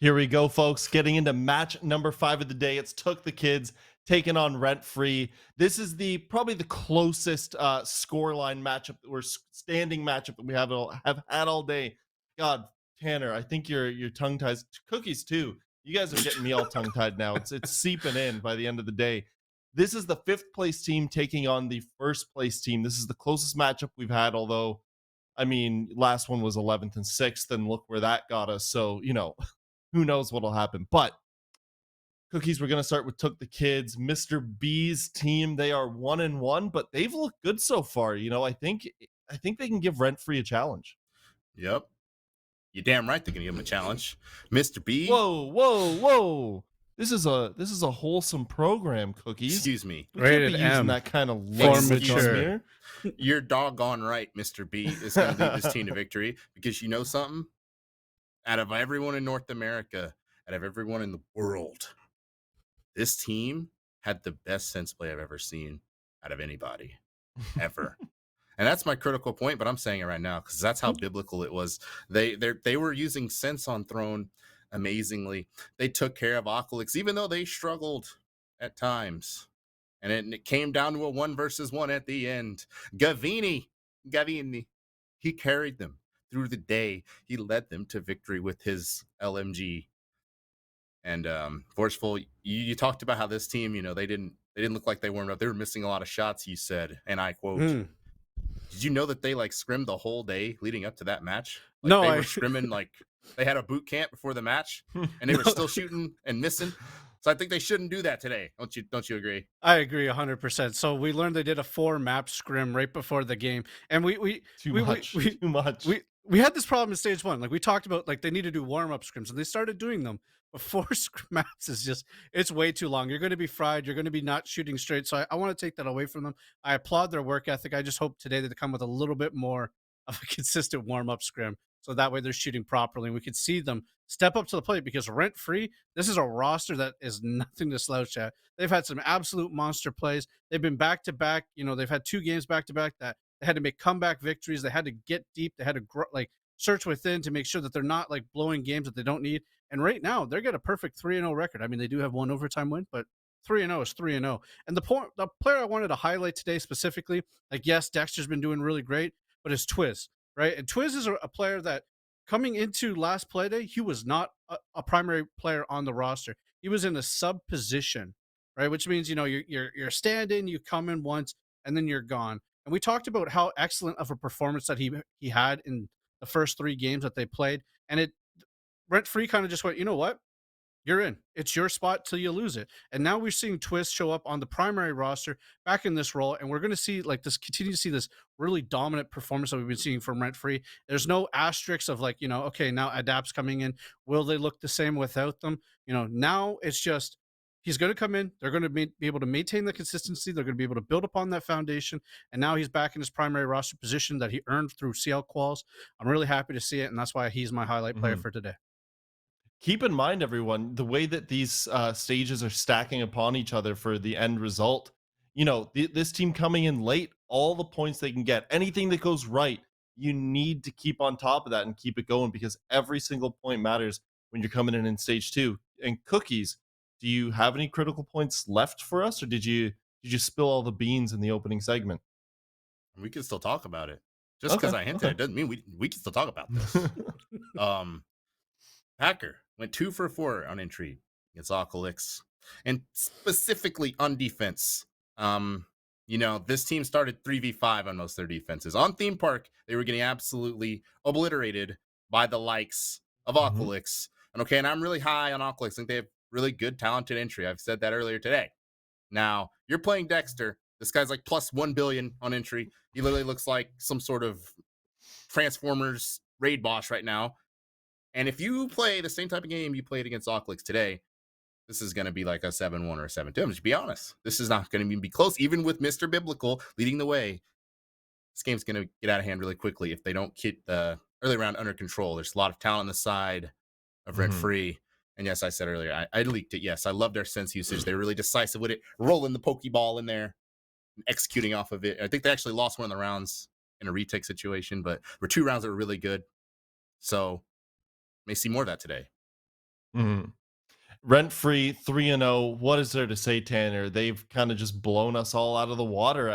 Here we go, folks. Getting into match number 5 of the day. It's TookTheKids taking on RentFree. This is probably the closest scoreline matchup or standing matchup that we have had all day. God, Tanner, I think your tongue ties, cookies too. You guys are getting me all tongue tied now. It's seeping in by the end of the day. This is the 5th place team taking on the 1st place team. This is the closest matchup we've had, although I mean, last one was 11th and 6th, and look where that got us. So, who knows what'll happen. But cookies, we're gonna start with TookTheKids. Mr. B's team, they are 1-1, but they've looked good so far. I think they can give RentFree a challenge. Yep. You're damn right they're gonna give him a challenge. Mr. B. Whoa. This is a wholesome program, cookies. Excuse me. We can't be Rated using M. that kind of For language on mature. here. You're doggone right, Mr. B is gonna lead this team to victory because you know something? Out of everyone in North America, out of everyone in the world, this team had the best sense play I've ever seen out of anybody. Ever. And that's my critical point, but I'm saying it right now because that's how biblical it was. They were using sense on throne amazingly. They took care of Oculix, even though they struggled at times. And it came down to a 1 versus 1 at the end. Gavini, he carried them through the day. He led them to victory with his LMG. And Forceful, you talked about how this team, they didn't look like they warmed up. They were missing a lot of shots, you said, and I quote, did you know that they scrimmed the whole day leading up to that match? No, they were scrimming they had a boot camp before the match, and they were still shooting and missing. So I think they shouldn't do that today. Don't you agree? I agree 100%. So we learned they did a 4-map scrim right before the game, and Too much. we had this problem in stage 1. Like we talked about, they need to do warm-up scrims, and they started doing them. But 4 maps is it's way too long. You're going to be fried. You're going to be not shooting straight. So I want to take that away from them. I applaud their work ethic. I just hope today that they come with a little bit more of a consistent warm-up scrim, so that way they're shooting properly, and we could see them step up to the plate. Because RentFree, this is a roster that is nothing to slouch at. They've had some absolute monster plays. They've been back to back. They've had 2 games back to back that they had to make comeback victories. They had to get deep. They had to search within to make sure that they're not blowing games that they don't need. And right now, they're got a perfect 3-0 record. I mean, they do have 1 overtime win, but 3-0 is 3-0. And the player I wanted to highlight today specifically, yes, Dexter's been doing really great, but it's Twiz, right? And Twiz is a player that, coming into last Playday, he was not a primary player on the roster. He was in a sub position, right? Which means, you're stand-in, you come in once, and then you're gone. And we talked about how excellent of a performance that he had in the first 3 games that they played. And RentFree kind of just went, you know what? You're in. It's your spot till you lose it. And now we're seeing Twist show up on the primary roster back in this role. And we're going to see continue to see this really dominant performance that we've been seeing from RentFree. There's no asterisks of okay, now Adapt's coming in. Will they look the same without them? Now it's just, he's going to come in. They're going to be able to maintain the consistency. They're going to be able to build upon that foundation. And now he's back in his primary roster position that he earned through CL quals. I'm really happy to see it. And that's why he's my highlight player for today. Keep in mind, everyone, the way that these stages are stacking upon each other for the end result. This team coming in late, all the points they can get, anything that goes right, you need to keep on top of that and keep it going, because every single point matters when you're coming in stage 2. And Cookies, do you have any critical points left for us, or did you spill all the beans in the opening segment? We can still talk about it. Just because I hinted, it doesn't mean we can still talk about this. Packer went 2 for 4 on entry against Oculix, and specifically on defense. This team started 3v5 on most of their defenses. On Theme Park, they were getting absolutely obliterated by the likes of Oculix. And I'm really high on Oculix. I think they have really good, talented entry. I've said that earlier today. Now, you're playing Dexter. This guy's plus 1 billion on entry. He literally looks like some sort of Transformers raid boss right now. And if you play the same type of game you played against Oculix today, this is going to be a 7-1 or a 7-2. I'm just be honest. This is not going to be close. Even with Mr. Biblical leading the way, this game's going to get out of hand really quickly if they don't keep the early round under control. There's a lot of talent on the side of RentFree. And yes, I said earlier, I leaked it. Yes, I love their sense usage. They're really decisive with it, rolling the Pokeball in there and executing off of it. I think they actually lost one of the rounds in a retake situation, but there were 2 rounds that were really good. So may see more of that today. Mhm. RentFree 3-0. What is there to say, Tanner? They've kind of just blown us all out of the water.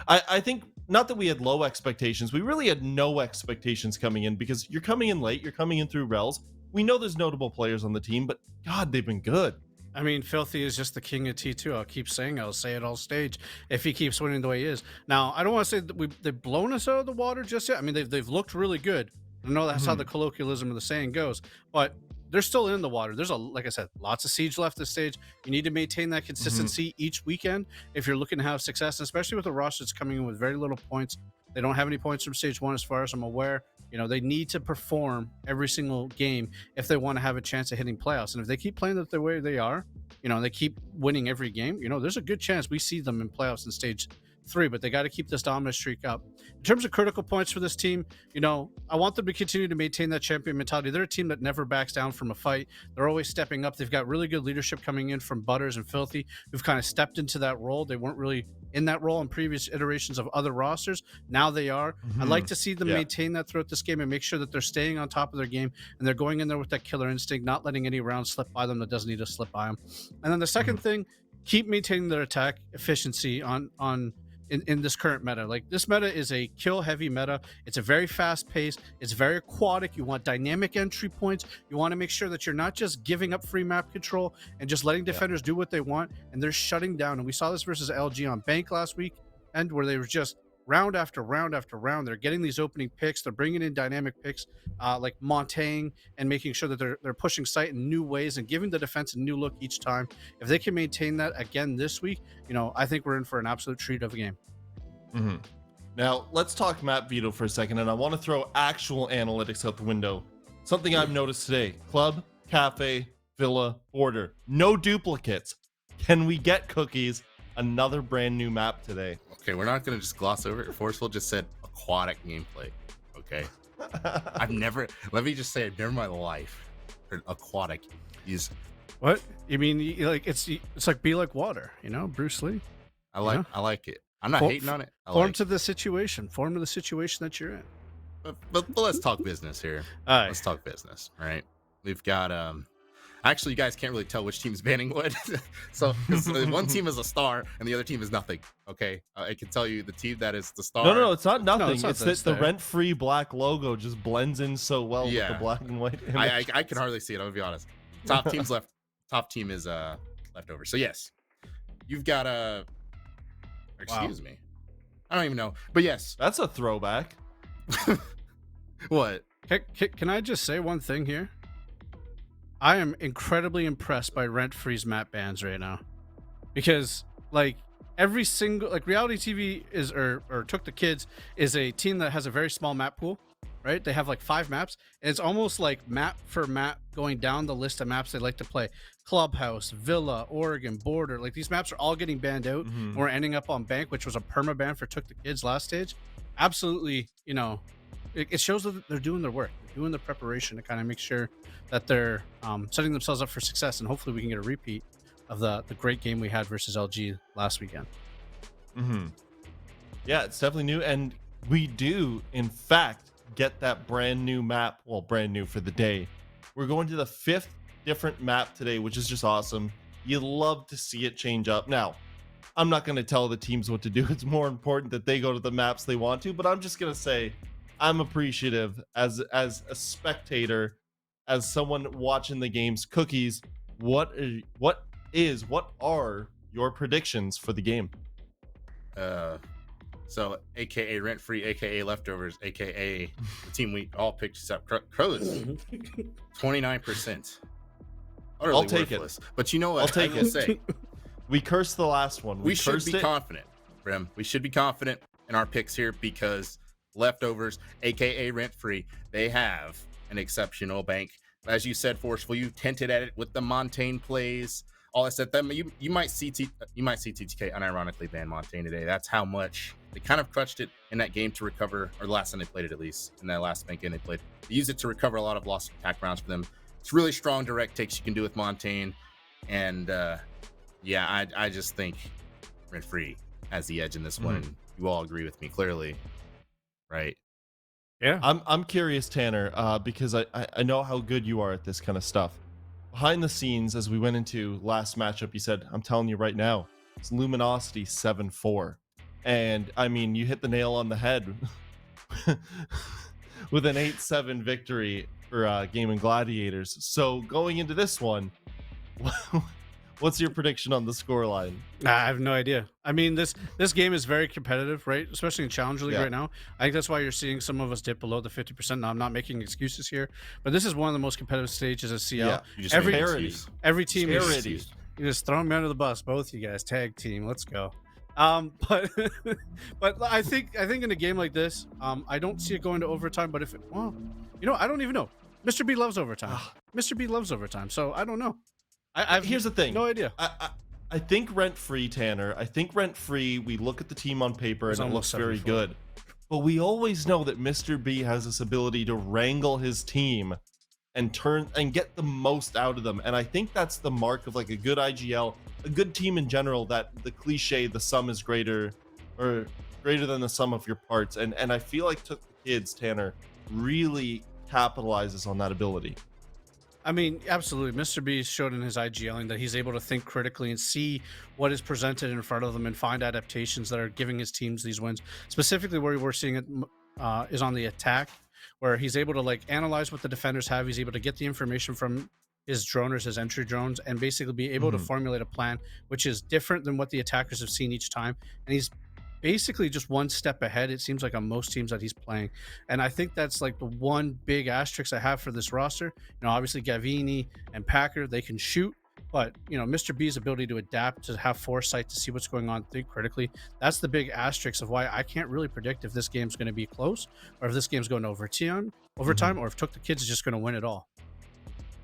I think not that we had low expectations. We really had no expectations coming in because you're coming in late. You're coming in through Rels. We know there's notable players on the team, but God, they've been good. I mean, Filthy is just the king of T2. I'll keep saying, I'll say it all stage if he keeps winning the way he is. Now, I don't want to say that they've blown us out of the water just yet. I mean, they've looked really good. I know that's how the colloquialism of the saying goes, but they're still in the water. There's like I said, lots of siege left this stage. You need to maintain that consistency each weekend if you're looking to have success, especially with the roster that's coming in with very little points. They don't have any points from stage 1 as far as I'm aware. You know, they need to perform every single game if they want to have a chance of hitting playoffs. And if they keep playing the way they are, you know, they keep winning every game, you know, there's a good chance we see them in playoffs in stage 3, but they got to keep this dominant streak up. In terms of critical points for this team, you know, I want them to continue to maintain that champion mentality. They're a team that never backs down from a fight. They're always stepping up. They've got really good leadership coming in from Butters and Filthy, who've kind of stepped into that role. They weren't really in that role in previous iterations of other rosters. Now they are. I'd like to see them maintain that throughout this game and make sure that they're staying on top of their game and they're going in there with that killer instinct, not letting any round slip by them that doesn't need to slip by them. And then the second thing, keep maintaining their attack efficiency in this current meta. Like, this meta is a kill heavy meta. It's a very fast pace. It's very aquatic. You want dynamic entry points. You want to make sure that you're not just giving up free map control and just letting defenders do what they want, and they're shutting down. And we saw this versus LG on Bank last week, and where they were just round after round after round. They're getting these opening picks. They're bringing in dynamic picks like Montaigne, and making sure that they're pushing sight in new ways and giving the defense a new look each time. If they can maintain that again this week, you know, I think we're in for an absolute treat of a game. Now, let's talk map veto for a second, and I want to throw actual analytics out the window. Something I've noticed today: club, cafe, villa, border. No duplicates. Can we get cookies? Another brand new map today. Okay, we're not going to just gloss over it. Forceful just said aquatic gameplay. Okay. Let me just say, I've never in my life heard aquatic use. What? You mean, like, it's like be like water, you know, Bruce Lee? I like it. I'm not hating on it. Form to the situation that you're in. But let's talk business here. All right. Let's talk business, right? We've got actually, you guys can't really tell which team's banning what. So 'cause one team is a star and the other team is nothing. Okay, I can tell you the team that is the star. No, it's not nothing. No, it's not it's that that it's the there. rent-free black logo just blends in so well with the black and white image. I can hardly see it. I'm gonna be honest. Top team's left. Top team is leftover. So yes, you've got excuse me. I don't even know. But yes. That's a throwback. What? Can I just say one thing here? I am incredibly impressed by RentFree's map bans right now, because like every single, like, Reality TV is or TookTheKids is a team that has a very small map pool, right? They have like 5 maps, and it's almost like map for map going down the list of maps they like to play. Clubhouse, Villa, Oregon, Border, like these maps are all getting banned out. And we're ending up on Bank, which was a perma ban for TookTheKids last stage. Absolutely, you know, it shows that they're doing their work. They're doing the preparation to kind of make sure that they're setting themselves up for success, and hopefully we can get a repeat of the great game we had versus LG last weekend. Yeah, it's definitely new, and we do in fact get that brand new map. Well, brand new for the day. We're going to the 5th different map today, which is just awesome. You love to see it change up. Now, I'm not going to tell the teams what to do. It's more important that they go to the maps they want to, but I'm just going to say I'm appreciative as a spectator, as someone watching the games. Cookies, what are your predictions for the game? So aka RentFree, aka leftovers, aka the team we all picked except Crows. 29%. Utterly I'll take worthless. But you know what? I'll take I will it. say, We cursed the last one. we should cursed be it. confident, Brim. We should be confident in our picks here, because leftovers, aka RentFree, they have an exceptional bank. As you said, Forceful, you hinted at it with the Montaigne plays, all that stuff. You might see TTK unironically ban Montaigne today. That's how much they kind of crutched it in that game to recover, or the last time they played it, at least in that last bank game they played. They used it to recover a lot of lost attack rounds for them. It's really strong direct takes you can do with Montaigne, and yeah, I just think RentFree has the edge in this one. And you all agree with me clearly, right? Yeah. I'm curious, Tanner, because I know how good you are at this kind of stuff. behind the scenes, as we went into last matchup, you said, I'm telling you right now, it's Luminosity 7-4. And I mean, you hit the nail on the head with an 8-7 victory for Gaming Gladiators. So going into this one, what's your prediction on the scoreline? I have no idea. I mean, this game is very competitive, right? Especially in Challenger League Yeah. right now. I think that's why you're seeing some of us dip below the 50%. Now, I'm not making excuses here, but this is one of the most competitive stages of CL. Yeah, You just Every- made an Parity. excuse. Every team is Parity. you just throw me under the bus, both you guys. Tag team, let's go. But but I think in a game like this, I don't see it going to overtime. But if it, well, you know, I don't even know. Mr. B loves overtime. Mr. B loves overtime, so I don't know. I've Here's the thing. no idea. I think RentFree, Tanner. I think RentFree, we look at the team on paper and It's it almost looks very 74. good. But we always know that Mr. B has this ability to wrangle his team and turn and get the most out of them. And I think that's the mark of like a good IGL, a good team in general, that the cliche, the sum is greater or greater than the sum of your parts. And I feel like TookTheKids, Tanner, really capitalizes on that ability. I mean, absolutely. Mr. B showed in his IGLing that he's able to think critically and see what is presented in front of them and find adaptations that are giving his teams these wins. Specifically, where we're seeing it is on the attack, where he's able to like analyze what the defenders have. He's able to get the information from his droners, his entry drones, and basically be able to formulate a plan which is different than what the attackers have seen each time. And he's basically just one step ahead, it seems like, on most teams that he's playing. And I think that's like the one big asterisk I have for this roster. You know, obviously Gavini and Packer, they can shoot, but you know, Mr. B's ability to adapt, to have foresight, to see what's going on, think critically, that's the big asterisk of why I can't really predict if this game's going to be close or if this game's going to overtime, or if TookTheKids is just going to win it all.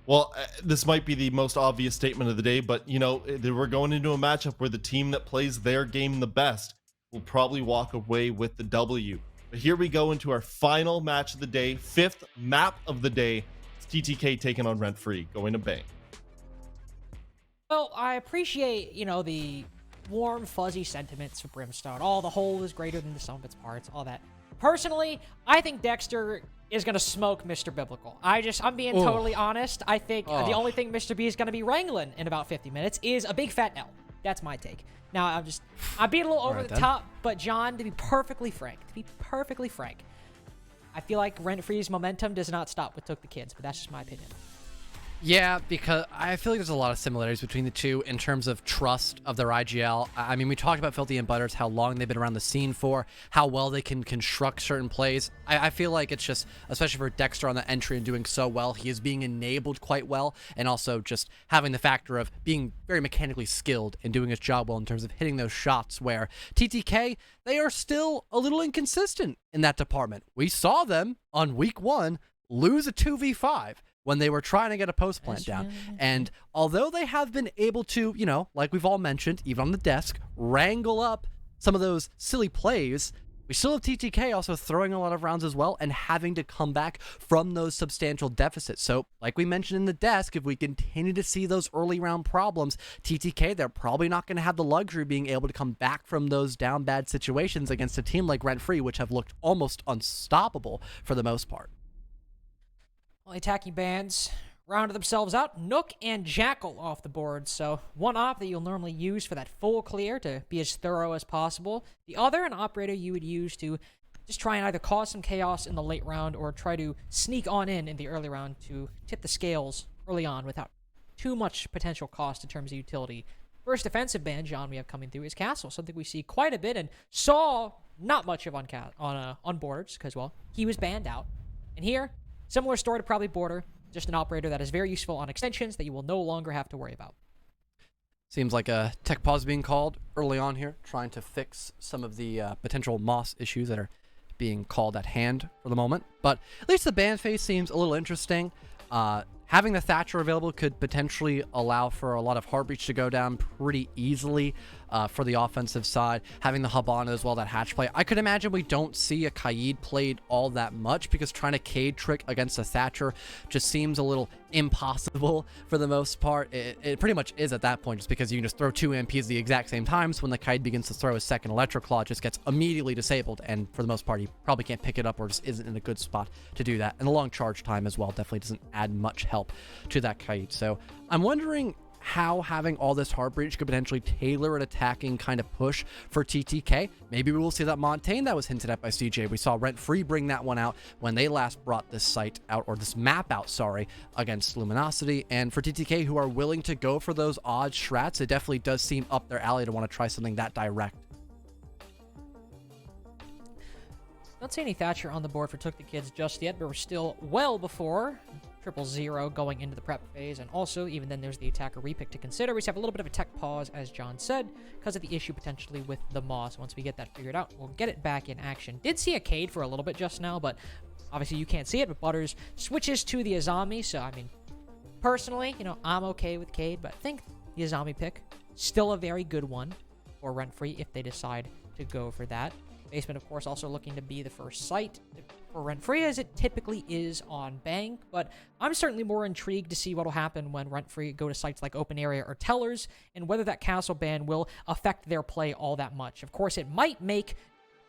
Well, this might be the most obvious statement of the day, but you know, we're going into a matchup where the team that plays their game the best will probably walk away with the W. But here we go into our final match of the day, 5th map of the day. It's TTK taking on RentFree, going to Bang. Well, I appreciate, you know, the warm, fuzzy sentiments for Brimstone. All the whole is greater than the sum of its parts, all that. Personally, I think Dexter is going to smoke Mr. Biblical. I'm being totally honest. I think the only thing Mr. B is going to be wrangling in about 50 minutes is a big fat L. That's my take. Now, I'm being a little over the top, but John, to be perfectly frank, I feel like RentFree's momentum does not stop with TookTheKids, but that's just my opinion. Yeah, because I feel like there's a lot of similarities between the two in terms of trust of their IGL. I mean, we talked about Filthy and Butters, how long they've been around the scene for, how well they can construct certain plays. I feel like it's just, especially for Dexter on the entry and doing so well, he is being enabled quite well, and also just having the factor of being very mechanically skilled and doing his job well in terms of hitting those shots, where TTK, they are still a little inconsistent in that department. We saw them on week 1 lose a 2v5. When they were trying to get a post plant down. And although they have been able to, you know, like we've all mentioned, even on the desk, wrangle up some of those silly plays, we still have TTK also throwing a lot of rounds as well and having to come back from those substantial deficits. So, like we mentioned in the desk, if we continue to see those early round problems, TTK, they're probably not going to have the luxury of being able to come back from those down bad situations against a team like RentFree, which have looked almost unstoppable for the most part. Well, attacking bands rounded themselves out. Nook and Jackal off the board. So one op that you'll normally use for that full clear to be as thorough as possible. The other, an operator you would use to just try and either cause some chaos in the late round or try to sneak on in the early round to tip the scales early on without too much potential cost in terms of utility. First defensive band, John, we have coming through is Castle, something we see quite a bit and saw not much of on Borders because, well, he was banned out. And here, similar story to probably Border, just an operator that is very useful on extensions that you will no longer have to worry about. Seems like a tech pause being called early on here, trying to fix some of the potential Moss issues that are being called at hand for the moment. But at least the ban phase seems a little interesting. Having the Thatcher available could potentially allow for a lot of Heartbreach to go down pretty easily. for the offensive side, having the Habana as well, that hatch play. I could imagine we don't see a Kaid played all that much because trying to Cade trick against a Thatcher just seems a little impossible for the most part. It pretty much is at that point, just because you can just throw 2 MPs at the exact same time. So when the Kaid begins to throw his second Electroclaw, it just gets immediately disabled, and for the most part, he probably can't pick it up or just isn't in a good spot to do that. And the long charge time as well definitely doesn't add much help to that Kaid. So I'm wondering how having all this hard breach could potentially tailor an attacking kind of push for TTK. Maybe we will see that Montaigne that was hinted at by CJ. We saw RentFree bring that one out when they last brought this site out, or this map out, sorry, against Luminosity. And for TTK, who are willing to go for those odd strats, it definitely does seem up their alley to want to try something that direct. Don't see any Thatcher on the board for TookTheKids just yet, but we're still well before 000 going into the prep phase, and also, even then, there's the attacker repick to consider. We just have a little bit of a tech pause, as John said, because of the issue potentially with the Moss. Once we get that figured out, we'll get it back in action. Did see a Cade for a little bit just now, but obviously you can't see it, but Butters switches to the Azami, so, I mean, personally, I'm okay with Cade, but I think the Azami pick, still a very good one for RentFree if they decide to go for that. Basement, of course, also looking to be the first site for RentFree, as it typically is on Bank, but I'm certainly more intrigued to see what will happen when RentFree go to sites like Open Area or Tellers, and whether that castle ban will affect their play all that much. Of course, it might make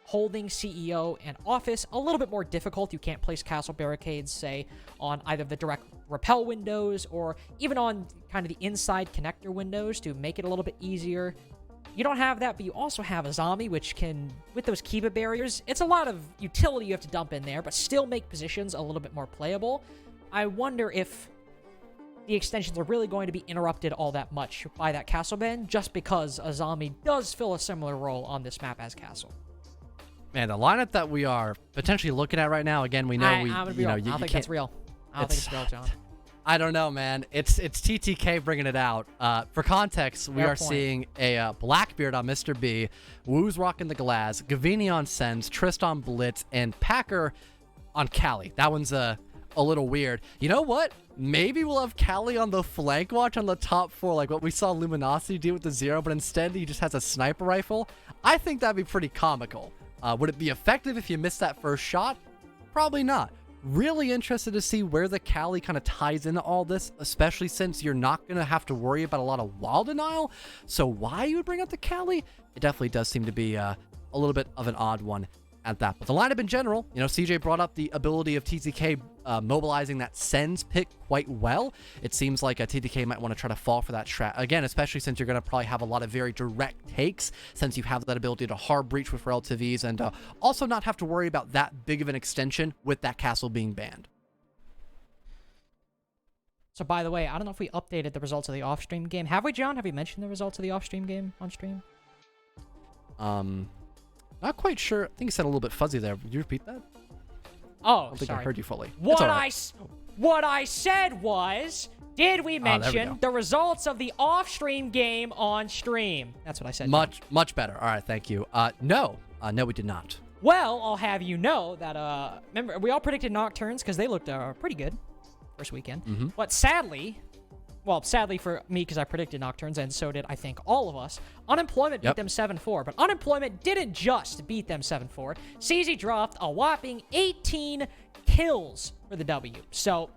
holding CEO and Office a little bit more difficult. You can't place castle barricades, say, on either the direct repel windows or even on kind of the inside connector windows to make it a little bit easier. You don't have that, but you also have Azami, which can, with those Kiba barriers, it's a lot of utility you have to dump in there, but still make positions a little bit more playable. I wonder if the extensions are really going to be interrupted all that much by that castle ban, just because Azami does fill a similar role on this map as castle. Man, the lineup that we are potentially looking at right now, again, we know I'm gonna be real. I don't think that's real. I don't think it's real, John. I don't know, man. It's TTK bringing it out. For context, we are seeing a Blackbeard on Mr. B, Woo's rocking the Glass, Gavini on Sens, Trist on Blitz, and Packer on Cali. That one's a little weird. You know what? Maybe we'll have Cali on the flank watch on the top 4, like what we saw Luminosity do with the 0, but instead he just has a sniper rifle. I think that'd be pretty comical. Would it be effective if you missed that first shot? Probably not. Really interested to see where the Cali kind of ties into all this, especially since you're not going to have to worry about a lot of wall denial. So why you would bring up the Cali? It definitely does seem to be a little bit of an odd one at that. But the lineup in general, CJ brought up the ability of TTK mobilizing that Sens pick quite well. It seems like a TTK might want to try to fall for that strat again, especially since you're going to probably have a lot of very direct takes, since you have that ability to hard breach with relative ease, and also not have to worry about that big of an extension with that castle being banned. So, by the way, I don't know if we updated the results of the off-stream game. Have we, John? Have we mentioned the results of the off-stream game on stream? Not quite sure. I think you said a little bit fuzzy there. Would you repeat that? Oh, I don't think sorry. I heard you fully. What I said was, did we mention the results of the off-stream game on stream? That's what I said. Much better. All right, thank you. No, we did not. Well, I'll have you know that, remember, we all predicted Nocturnes because they looked pretty good first weekend. But sadly for me, because I predicted Nocturnes, and so did, I think, all of us, Unemployment beat them 7-4. But Unemployment didn't just beat them 7-4. CZ dropped a whopping 18 kills for the W. So,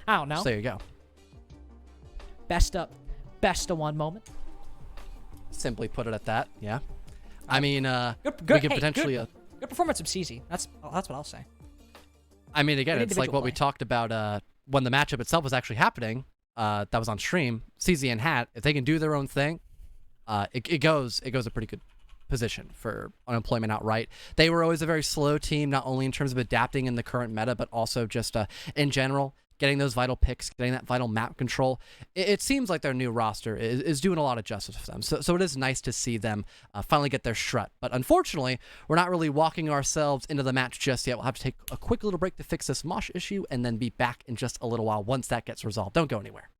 I don't know. So there you go. Best of one moment. Simply put it at that, yeah. I mean, we could potentially... Good performance of CZ. That's what I'll say. I mean, again, it's like what we talked about when the matchup itself was actually happening, that was on stream. CZ and Hat, if they can do their own thing, it goes a pretty good position for Unemployment outright. They were always a very slow team, not only in terms of adapting in the current meta, but also just in general, getting those vital picks, getting that vital map control. It seems like their new roster is doing a lot of justice for them. So it is nice to see them finally get their strut. But unfortunately, we're not really walking ourselves into the match just yet. We'll have to take a quick little break to fix this Mosh issue and then be back in just a little while once that gets resolved. Don't go anywhere.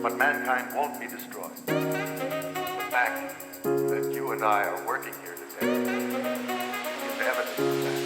But mankind won't be destroyed. The fact that you and I are working here today is evidence of that.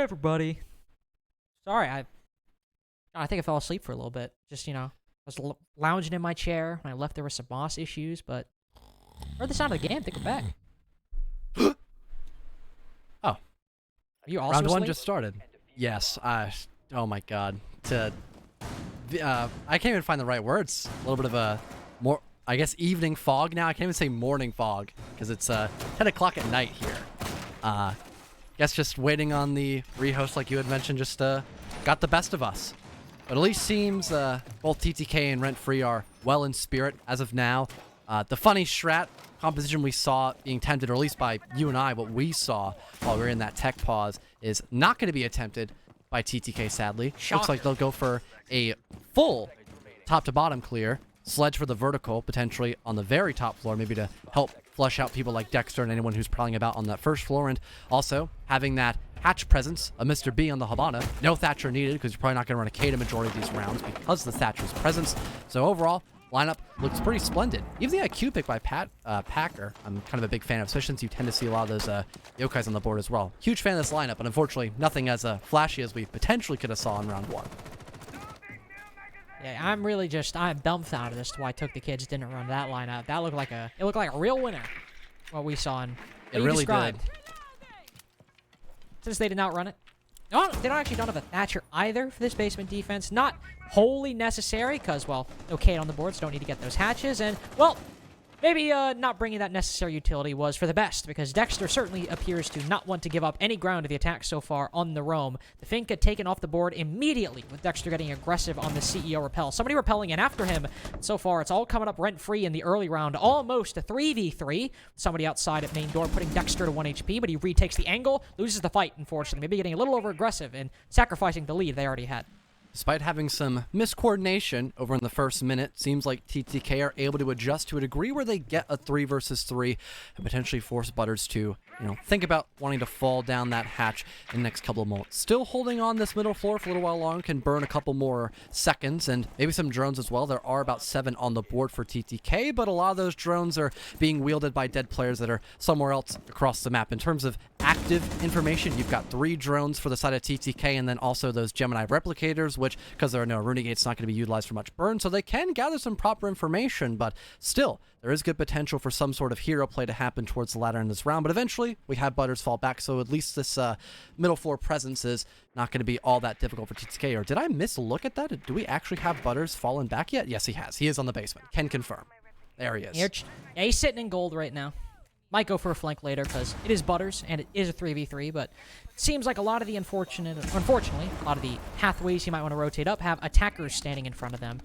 everybody. Sorry, I think I fell asleep for a little bit. Just, I was lounging in my chair. When I left, there were some boss issues, but heard the sound of the game. Think we're back. Oh. Are you also Round asleep? one just started. Yes. Oh my god. I can't even find the right words. A little bit of a more, I guess, evening fog now. I can't even say morning fog because it's 10 o'clock at night here. Guess just waiting on the rehost, like you had mentioned, just got the best of us. But at least seems both TTK and RentFree are well in spirit as of now. The funny strat composition we saw being attempted, or at least by you and I, what we saw while we were in that tech pause, is not going to be attempted by TTK, sadly. Looks like they'll go for a full top-to-bottom clear. Sledge for the vertical, potentially on the very top floor, maybe to help flush out people like Dexter and anyone who's prowling about on that first floor. And also, having that hatch presence, a Mr. B on the Habana. No Thatcher needed, because you're probably not going to run a K to majority of these rounds because of the Thatcher's presence. So overall, lineup looks pretty splendid. Even the IQ pick by Packer, I'm kind of a big fan of, especially since you tend to see a lot of those yokais on the board as well. Huge fan of this lineup, but unfortunately, nothing as flashy as we potentially could have saw in round one. Yeah, I'm dumbfounded as to why TookTheKids didn't run that lineup. That looked like a real winner. What we saw in It really did. Since they did not run it. No, they don't have a Thatcher either for this basement defense. Not wholly necessary, because, well, no Kate on the boards, don't need to get those hatches, and, well, maybe not bringing that necessary utility was for the best, because Dexter certainly appears to not want to give up any ground to the attack so far on the roam. The Fink had taken off the board immediately, with Dexter getting aggressive on the CEO repel. Somebody repelling in after him. So far, it's all coming up rent-free in the early round. Almost a 3v3. Somebody outside at main door putting Dexter to 1 HP, but he retakes the angle, loses the fight, unfortunately. Maybe getting a little over-aggressive and sacrificing the lead they already had. Despite having some miscoordination over in the first minute, seems like TTK are able to adjust to a degree where they get a 3 versus 3 and potentially force Butters to, think about wanting to fall down that hatch in the next couple of moments. Still holding on this middle floor for a little while longer, can burn a couple more seconds, and maybe some drones as well. There are about 7 on the board for TTK, but a lot of those drones are being wielded by dead players that are somewhere else across the map. In terms of active information, you've got 3 drones for the side of TTK, and then also those Gemini replicators, which, because there are no Runegates, not going to be utilized for much burn, so they can gather some proper information, but still, there is good potential for some sort of hero play to happen towards the latter end of this round, but eventually, we have Butters fall back, so at least this middle floor presence is not going to be all that difficult for TTK. Or did I mislook at that? Do we actually have Butters fallen back yet? Yes, he has. He is on the basement. Can confirm. There he is. Yeah, he's sitting in gold right now. Might go for a flank later because it is Butters and it is a 3v3, but it seems like a lot of the unfortunately, a lot of the pathways he might want to rotate up have attackers standing in front of them.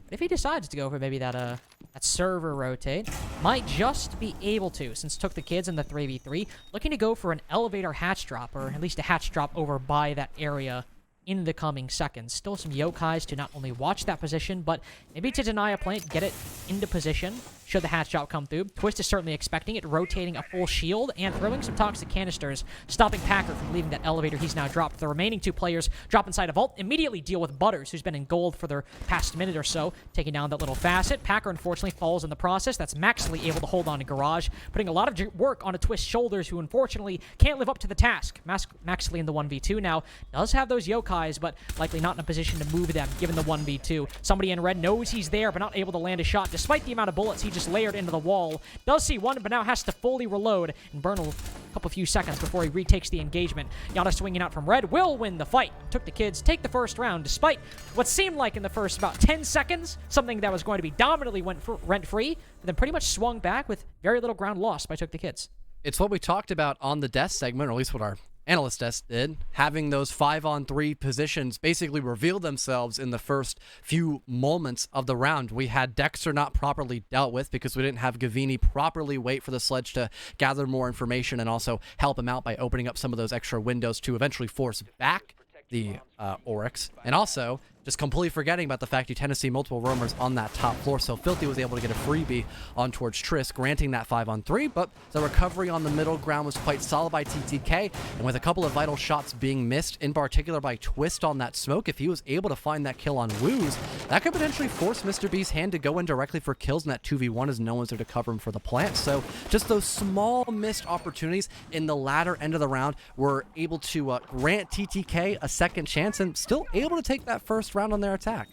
But if he decides to go for maybe that server rotate, might just be able to, since TookTheKids in the 3v3, looking to go for an elevator hatch drop, or at least a hatch drop over by that area in the coming seconds. Still some yokais to not only watch that position, but maybe to deny a plant, get it into position, should the hatch drop come through. Twist is certainly expecting it, rotating a full shield, and throwing some toxic canisters, stopping Packer from leaving that elevator he's now dropped. The remaining 2 players drop inside a vault, immediately deal with Butters, who's been in gold for their past minute or so, taking down that little facet. Packer, unfortunately, falls in the process. That's Maxley able to hold on to Garage, putting a lot of work on a Twist's shoulders, who unfortunately can't live up to the task. Maxley in the 1v2 now does have those yokais, but likely not in a position to move them, given the 1v2. Somebody in red knows he's there, but not able to land a shot, despite the amount of bullets he just layered into the wall. Does see one, but now has to fully reload and burn a couple few seconds before he retakes the engagement. Yada swinging out from red will win the fight. TookTheKids take the first round, despite what seemed like in the first about 10 seconds, something that was going to be dominantly rent-free, but then pretty much swung back with very little ground lost by TookTheKids. It's what we talked about on the death segment, or at least what our analyst desk did, having those 5-on-3 positions basically reveal themselves in the first few moments of the round. We had Dexter not properly dealt with because we didn't have Gavini properly wait for the Sledge to gather more information and also help him out by opening up some of those extra windows to eventually force back the Oryx. And also, just completely forgetting about the fact you tend to see multiple roamers on that top floor. So Filthy was able to get a freebie on towards Triss, granting that 5-on-3, but the recovery on the middle ground was quite solid by TTK, and with a couple of vital shots being missed, in particular by Twist on that smoke, if he was able to find that kill on Woos, that could potentially force Mr. B's hand to go in directly for kills in that 2v1 as no one's there to cover him for the plant. So just those small missed opportunities in the latter end of the round were able to grant TTK a second chance and still able to take that first round on their attack.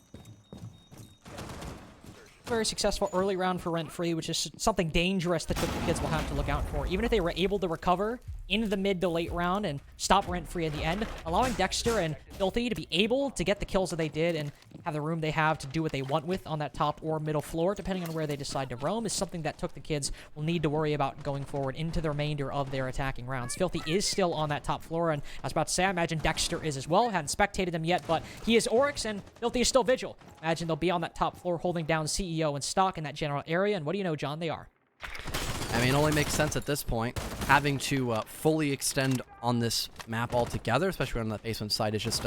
Very successful early round for RentFree, which is something dangerous that TookTheKids will have to look out for. Even if they were able to recover in the mid to late round and stop RentFree at the end, allowing Dexter and Filthy to be able to get the kills that they did and have the room they have to do what they want with on that top or middle floor, depending on where they decide to roam, is something that TookTheKids will need to worry about going forward into the remainder of their attacking rounds. Filthy is still on that top floor, and I was about to say, I imagine Dexter is as well. Hadn't spectated him yet, but he is Oryx, and Filthy is still Vigil. Imagine they'll be on that top floor holding down CEO and stock in that general area, and what do you know, John? They are. I mean, it only makes sense at this point. Having to fully extend on this map altogether, especially on the basement side, is just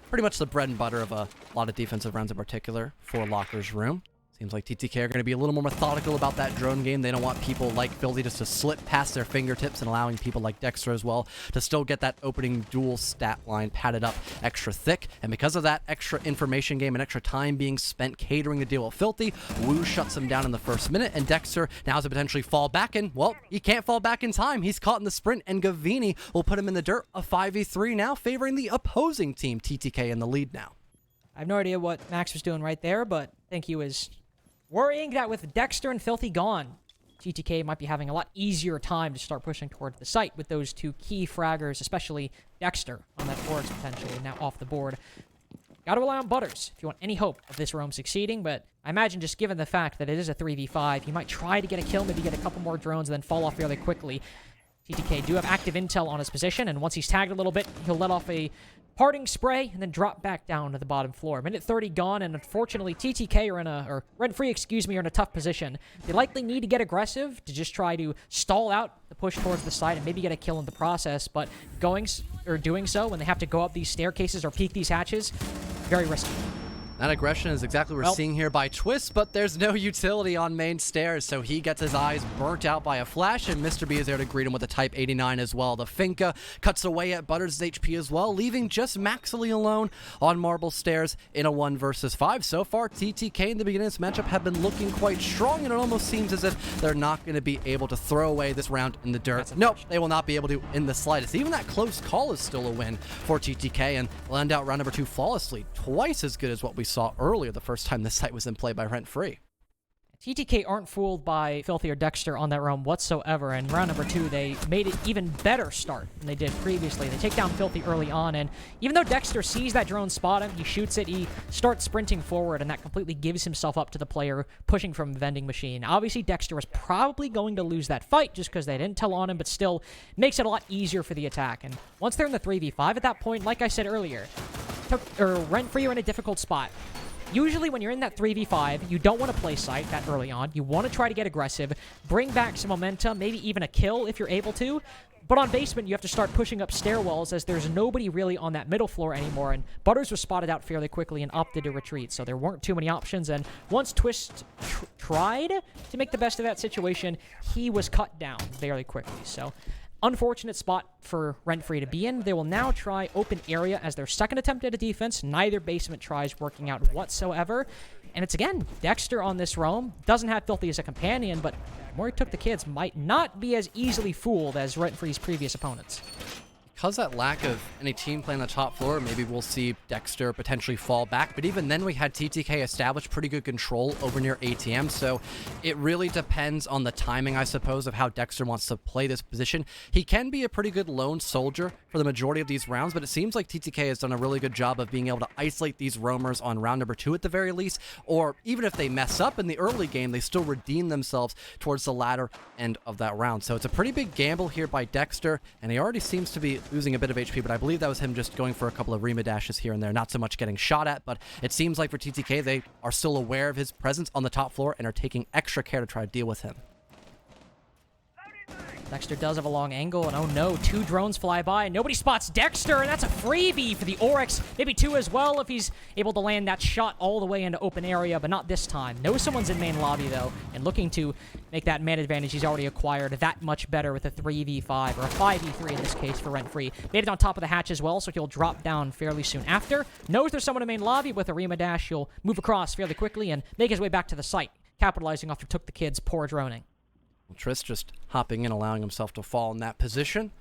pretty much the bread and butter of a lot of defensive rounds in particular for Locker's room. Seems like TTK are going to be a little more methodical about that drone game. They don't want people like Filthy just to slip past their fingertips, and allowing people like Dexter as well to still get that opening dual stat line padded up extra thick. And because of that extra information game and extra time being spent catering the deal with Filthy, Wu shuts him down in the first minute, and Dexter now has to potentially fall back in. Well, he can't fall back in time. He's caught in the sprint, and Gavini will put him in the dirt. A 5v3 now, favoring the opposing team. TTK in the lead now. I have no idea what Max was doing right there, but I think he was worrying that with Dexter and Filthy gone, TTK might be having a lot easier time to start pushing towards the site with those two key fraggers, especially Dexter on that Oryx potentially now off the board. Got to rely on Butters if you want any hope of this roam succeeding, but I imagine just given the fact that it is a 3v5, he might try to get a kill, maybe get a couple more drones, and then fall off fairly quickly. TTK do have active intel on his position, and once he's tagged a little bit, he'll let off a parting spray and then drop back down to the bottom floor. Minute 30 gone, and unfortunately TTK are in a, or RentFree, excuse me, are in a tough position. They likely need to get aggressive to just try to stall out the push towards the side and maybe get a kill in the process, but doing so when they have to go up these staircases or peek these hatches, very risky. That aggression is exactly what we're seeing here by Twist, but there's no utility on main stairs, so he gets his eyes burnt out by a flash, and Mr. B is there to greet him with a Type 89 as well. The Finka cuts away at Butters' HP as well, leaving just Maxley alone on marble stairs in a 1 versus 5. So far, TTK in the beginning of this matchup have been looking quite strong, and it almost seems as if they're not going to be able to throw away this round in the dirt. Nope, they will not be able to in the slightest. Even that close call is still a win for TTK, and land out round number 2 flawlessly, twice as good as what we saw earlier the first time this site was in play by RentFree. TTK aren't fooled by Filthy or Dexter on that roam whatsoever, and round number 2, they made it even better start than they did previously. They take down Filthy early on, and even though Dexter sees that drone spot him, he shoots it, he starts sprinting forward, and that completely gives himself up to the player pushing from vending machine. Obviously, Dexter was probably going to lose that fight just because they didn't tell on him, but still makes it a lot easier for the attack. And once they're in the 3v5 at that point, like I said earlier, RentFree are in a difficult spot. Usually when you're in that 3v5, you don't want to play site that early on. You want to try to get aggressive, bring back some momentum, maybe even a kill if you're able to. But on basement, you have to start pushing up stairwells as there's nobody really on that middle floor anymore. And Butters was spotted out fairly quickly and opted to retreat. So there weren't too many options. And once Twist tried to make the best of that situation, he was cut down fairly quickly. So unfortunate spot for RentFree to be in. They will now try open area as their second attempt at a defense. Neither basement tries working out whatsoever. And it's, again, Dexter on this roam. Doesn't have Filthy as a companion, but more TookTheKids might not be as easily fooled as RentFree's previous opponents. Because that lack of any team play on the top floor, maybe we'll see Dexter potentially fall back. But even then, we had TTK establish pretty good control over near ATM. So it really depends on the timing, I suppose, of how Dexter wants to play this position. He can be a pretty good lone soldier for the majority of these rounds, but it seems like TTK has done a really good job of being able to isolate these roamers on round number 2 at the very least. Or even if they mess up in the early game, they still redeem themselves towards the latter end of that round. So it's a pretty big gamble here by Dexter, and he already seems to be losing a bit of HP, but I believe that was him just going for a couple of Rima dashes here and there, not so much getting shot at, but it seems like for TTK, they are still aware of his presence on the top floor and are taking extra care to try to deal with him. Dexter does have a long angle, and oh no, 2 drones fly by. Nobody spots Dexter, and that's a freebie for the Oryx. Maybe 2 as well if he's able to land that shot all the way into open area, but not this time. Knows someone's in main lobby, though, and looking to make that man advantage he's already acquired that much better with a 3v5, or a 5v3 in this case for RentFree. Made it on top of the hatch as well, so he'll drop down fairly soon after. Knows there's someone in main lobby with a Rima dash. He'll move across fairly quickly and make his way back to the site, capitalizing off of TookTheKids' poor droning. Well, Triss just hopping in, allowing himself to fall in that position.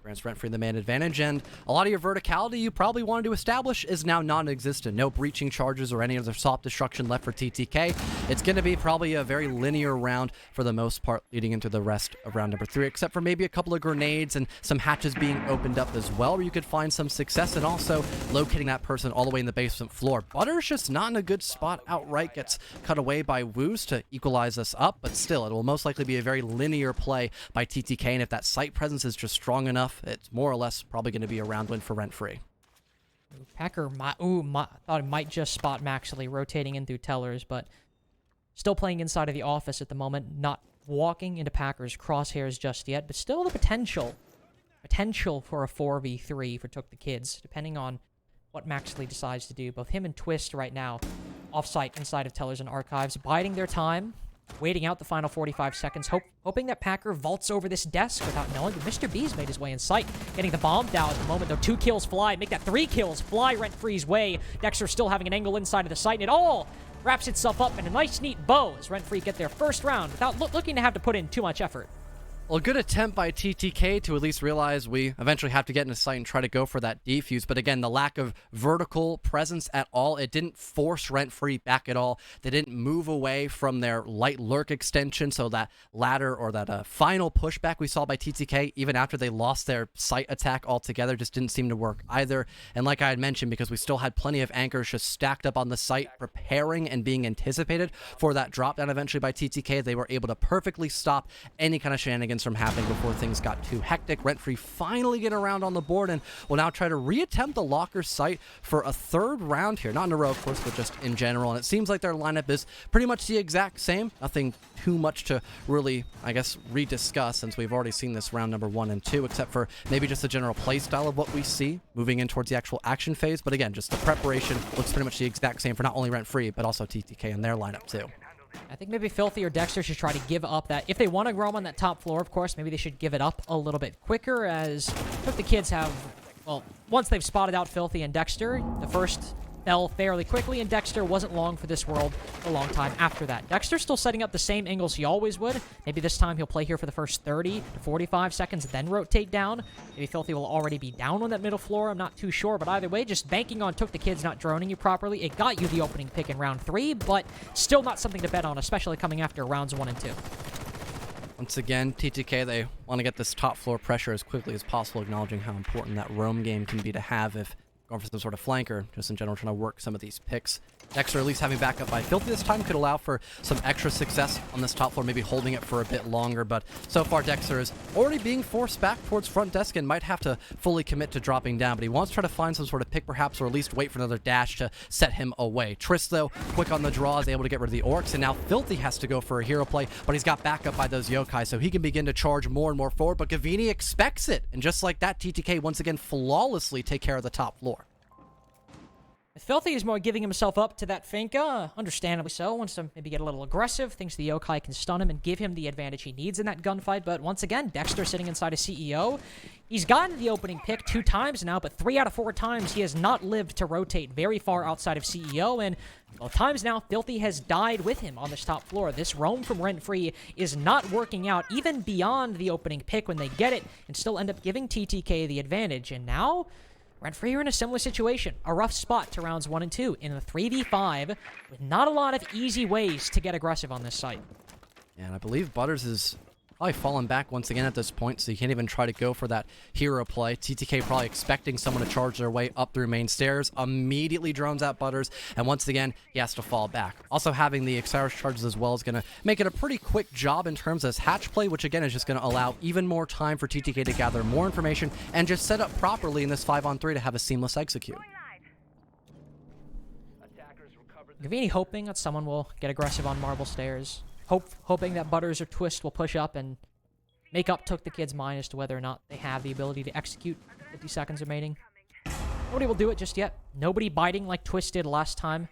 Grants RentFree the man advantage, and a lot of your verticality you probably wanted to establish is now non-existent. No breaching charges or any other soft destruction left for TTK. It's going to be probably a very linear round for the most part leading into the rest of round number 3, except for maybe a couple of grenades and some hatches being opened up as well, where you could find some success, and also locating that person all the way in the basement floor. Butter's just not in a good spot outright, gets cut away by Woos to equalize us up, but still, it will most likely be a very linear play by TTK, and if that site presence is just strong enough, it's more or less probably going to be a round win for RentFree. Packer thought it might just spot Maxley rotating in through tellers, but still playing inside of the office at the moment, not walking into Packer's crosshairs just yet, but still the potential for a 4v3 for TookTheKids, depending on what Maxley decides to do. Both him and Twist right now off-site inside of tellers and archives, biding their time, waiting out the final 45 seconds, hoping that Packer vaults over this desk without knowing, but Mr. B's made his way in sight, getting the bomb down at the moment, though. 2 kills fly, make that 3 kills fly RentFree's way. Dexter still having an angle inside of the site, and it all wraps itself up in a nice, neat bow as RentFree get their first round without looking to have to put in too much effort. Well, a good attempt by TTK to at least realize we eventually have to get into sight and try to go for that defuse. But again, the lack of vertical presence at all, it didn't force RentFree back at all. They didn't move away from their light lurk extension. So that ladder or that final pushback we saw by TTK, even after they lost their sight attack altogether, just didn't seem to work either. And like I had mentioned, because we still had plenty of anchors just stacked up on the site, preparing and being anticipated for that drop down eventually by TTK, they were able to perfectly stop any kind of shenanigans from happening before things got too hectic. RentFree finally get around on the board and will now try to reattempt the locker site for a 3rd round here. Not in a row, of course, but just in general. And it seems like their lineup is pretty much the exact same. Nothing too much to really, I guess, rediscuss, since we've already seen this round number 1 and 2, except for maybe just the general play style of what we see moving in towards the actual action phase. But again, just the preparation looks pretty much the exact same for not only RentFree, but also TTK and their lineup too. I think maybe Filthy or Dexter should try to give up that. If they want to roam on that top floor, of course, maybe they should give it up a little bit quicker, as TookTheKids have, well, once they've spotted out Filthy and Dexter, the first fell fairly quickly, and Dexter wasn't long for this world a long time after that. Dexter's still setting up the same angles he always would. Maybe this time he'll play here for the first 30 to 45 seconds, then rotate down. Maybe Filthy will already be down on that middle floor. I'm not too sure, but either way, just banking on TookTheKids not droning you properly. It got you the opening pick in round 3, but still not something to bet on, especially coming after rounds 1 and 2. Once again, TTK, they want to get this top floor pressure as quickly as possible, acknowledging how important that roam game can be to have if going for some sort of flanker, just in general trying to work some of these picks. Dexter at least having backup by Filthy this time could allow for some extra success on this top floor, maybe holding it for a bit longer, but so far Dexter is already being forced back towards front desk and might have to fully commit to dropping down, but he wants to try to find some sort of pick perhaps, or at least wait for another dash to set him away. Triss, though, quick on the draw, is able to get rid of the Orcs, and now Filthy has to go for a hero play, but he's got backup by those yokai, so he can begin to charge more and more forward, but Gavini expects it, and just like that, TTK once again flawlessly take care of the top floor. Filthy is more giving himself up to that Finka, understandably so, wants to maybe get a little aggressive, thinks the yokai can stun him and give him the advantage he needs in that gunfight, but once again, Dexter sitting inside a CEO. He's gotten the opening pick 2 times now, but 3 out of 4 times he has not lived to rotate very far outside of CEO, and both times now, Filthy has died with him on this top floor. This roam from RentFree is not working out, even beyond the opening pick when they get it, and still end up giving TTK the advantage, and now RentFree are in a similar situation, a rough spot to rounds 1 and 2 in a 3v5 with not a lot of easy ways to get aggressive on this site. Yeah, and I believe Butters is probably fallen back once again at this point, so you can't even try to go for that hero play. TTK probably expecting someone to charge their way up through main stairs, immediately drones out Butters, and once again, he has to fall back. Also having the Xyrus charges as well is going to make it a pretty quick job in terms of hatch play, which again is just going to allow even more time for TTK to gather more information and just set up properly in this 5-on-3 to have a seamless execute. Gavini hoping that someone will get aggressive on marble stairs. Hoping that Butters or Twist will push up and make up TookTheKids' mind as to whether or not they have the ability to execute 50 seconds remaining. Nobody will do it just yet. Nobody biting like Twist did last time.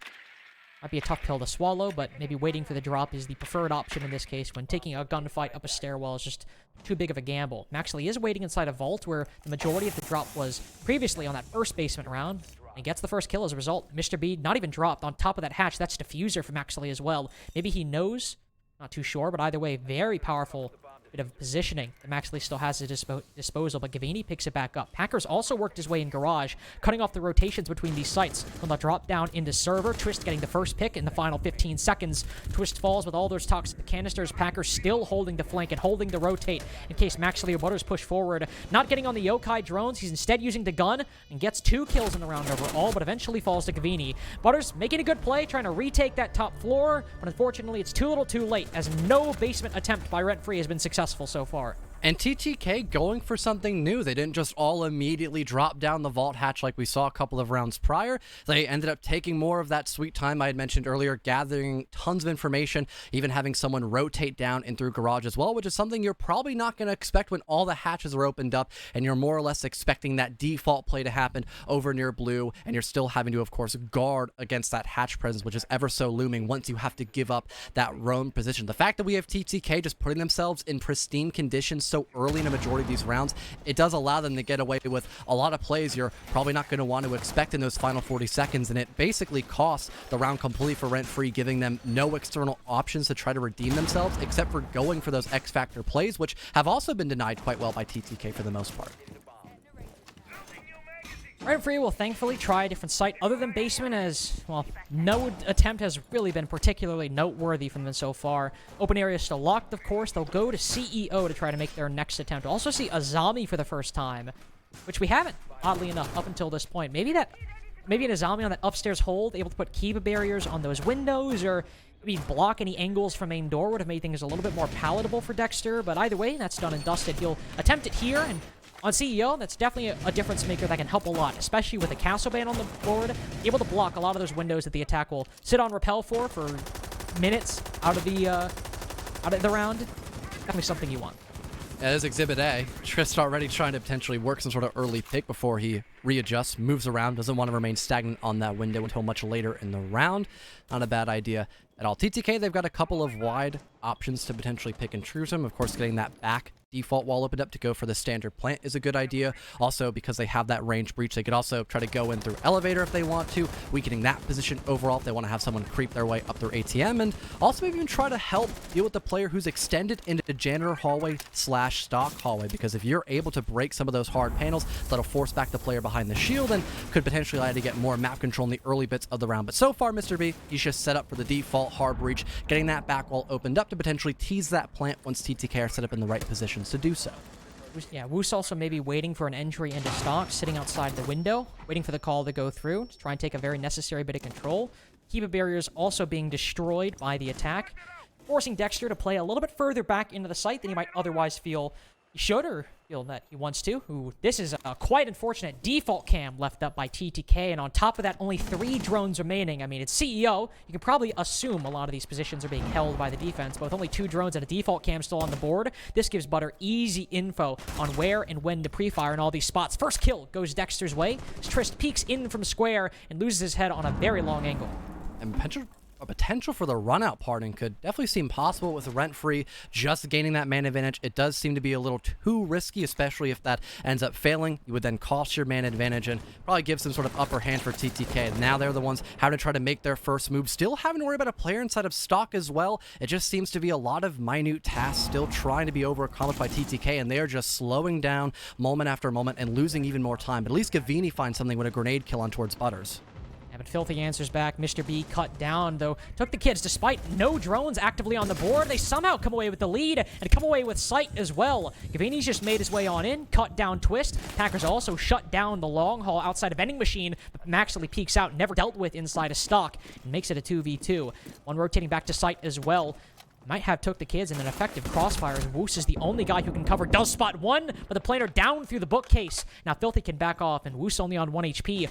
Might be a tough pill to swallow, but maybe waiting for the drop is the preferred option in this case when taking a gunfight up a stairwell is just too big of a gamble. Maxley is waiting inside a vault where the majority of the drop was previously on that first basement round. And gets the first kill as a result. Mr. B not even dropped on top of that hatch. That's diffuser for Maxley as well. Maybe he knows. Not too sure, but either way, very powerful bit of positioning that Maxley still has at his disposal, but Gavini picks it back up. Packers also worked his way in garage, cutting off the rotations between these sites. From the drop down into server, Twist getting the first pick in the final 15 seconds. Twist falls with all those toxic canisters. Packers still holding the flank and holding the rotate in case Maxley or Butters push forward. Not getting on the yokai drones, he's instead using the gun and gets 2 kills in the round overall, but eventually falls to Gavini. Butters making a good play, trying to retake that top floor, but unfortunately it's too little too late, as no basement attempt by RentFree has been successful so far. And TTK going for something new. They didn't just all immediately drop down the vault hatch like we saw a couple of rounds prior. They ended up taking more of that sweet time I had mentioned earlier, gathering tons of information, even having someone rotate down and through garage as well, which is something you're probably not going to expect when all the hatches are opened up and you're more or less expecting that default play to happen over near blue, and you're still having to, of course, guard against that hatch presence, which is ever so looming once you have to give up that roam position. The fact that we have TTK just putting themselves in pristine conditions so early in a majority of these rounds, it does allow them to get away with a lot of plays you're probably not going to want to expect in those final 40 seconds, and it basically costs the round completely for RentFree, giving them no external options to try to redeem themselves except for going for those X-Factor plays, which have also been denied quite well by TTK for the most part. RentFree will thankfully try a different site other than basement, as, well, no attempt has really been particularly noteworthy from them so far. Open area is still locked, of course. They'll go to CEO to try to make their next attempt. We'll also see Azami for the first time, which we haven't, oddly enough, up until this point. Maybe an Azami on that upstairs hold, able to put Kiba barriers on those windows, or maybe block any angles from main door would have made things a little bit more palatable for Dexter, but either way, that's done and dusted. He'll attempt it here, and on CEO, that's definitely a difference maker that can help a lot, especially with a castle ban on the board, able to block a lot of those windows that the attack will sit on rappel for minutes out of the round. Definitely something you want. That is Exhibit A. Trist already trying to potentially work some sort of early pick before he readjusts, moves around, doesn't want to remain stagnant on that window until much later in the round. Not a bad idea at all. TTK, they've got a couple of wide options to potentially pick and choose them. Of course, getting that back default wall opened up to go for the standard plant is a good idea. Also, because they have that range breach, they could also try to go in through elevator if they want to, weakening that position overall if they want to have someone creep their way up through ATM, and also maybe even try to help deal with the player who's extended into the janitor hallway / stock hallway, because if you're able to break some of those hard panels, that'll force back the player behind the shield and could potentially allow you to get more map control in the early bits of the round. But so far, Mr. B, he's just set up for the default hard breach, getting that back wall opened up to potentially tease that plant once TTK are set up in the right positions to do so. Yeah, Woos also maybe waiting for an entry into stock, sitting outside the window, waiting for the call to go through, to try and take a very necessary bit of control. Kiba barriers also being destroyed by the attack, forcing Dexter to play a little bit further back into the site than he might otherwise feel he should, or feel that he wants to. This is a quite unfortunate default cam left up by TTK, and on top of that, only 3 drones remaining. I mean, it's CEO. You can probably assume a lot of these positions are being held by the defense, but with only 2 drones and a default cam still on the board, this gives Butter easy info on where and when to pre-fire in all these spots. First kill goes Dexter's way, as Trist peeks in from square and loses his head on a very long angle. And a potential for the run-out parting could definitely seem possible with RentFree just gaining that man advantage. It does seem to be a little too risky, especially if that ends up failing. You would then cost your man advantage and probably give some sort of upper hand for TTK. Now they're the ones having to try to make their first move, still having to worry about a player inside of stock as well. It just seems to be a lot of minute tasks still trying to be overaccomplished by TTK, and they are just slowing down moment after moment and losing even more time. But at least Gavini finds something with a grenade kill on towards Butters. But Filthy answers back. Mr. B cut down, though. TookTheKids, despite no drones actively on the board, they somehow come away with the lead and come away with sight as well. Gavini's just made his way on in, cut down Twist. Packers also shut down the long haul outside of vending machine, but Maxley peeks out, never dealt with inside a stock, and makes it a 2v2. One rotating back to sight as well. Might have TookTheKids in an effective crossfire, as Woos is the only guy who can cover. Does spot one, but the planer down through the bookcase. Now Filthy can back off, and Woos only on 1 HP.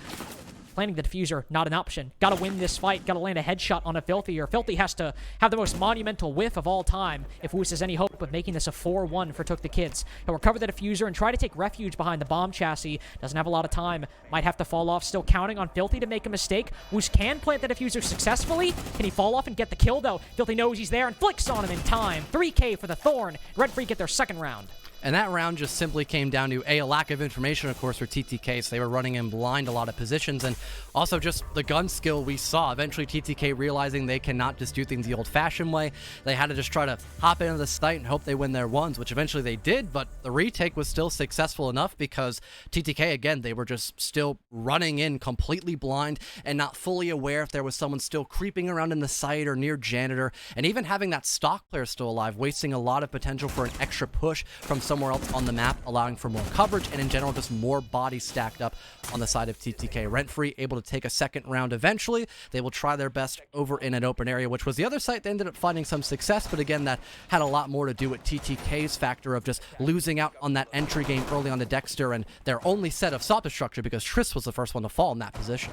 planting the diffuser, not an option. Gotta win this fight, gotta land a headshot on a Filthy, or Filthy has to have the most monumental whiff of all time if Woos has any hope of making this a 4-1 for TookTheKids. He'll recover the diffuser and try to take refuge behind the bomb chassis. Doesn't have a lot of time. Might have to fall off. Still counting on Filthy to make a mistake. Woos can plant the diffuser successfully. Can he fall off and get the kill, though? Filthy knows he's there and flicks on him in time. 3K for the Thorn. RentFree get their second round. And that round just simply came down to a lack of information, of course, for TTK. So they were running in blind a lot of positions, and also just the gun skill we saw. Eventually, TTK realizing they cannot just do things the old-fashioned way. They had to just try to hop into the site and hope they win their ones, which eventually they did, but the retake was still successful enough because TTK, again, they were just still running in completely blind and not fully aware if there was someone still creeping around in the site or near janitor, and even having that stock player still alive, wasting a lot of potential for an extra push from somewhere else on the map, allowing for more coverage and in general just more bodies stacked up on the side of TTK. RentFree able to take a second round eventually. They will try their best over in an open area, which was the other site they ended up finding some success, but again, that had a lot more to do with TTK's factor of just losing out on that entry game early on to Dexter and their only set of stop destruction because Triss was the first one to fall in that position.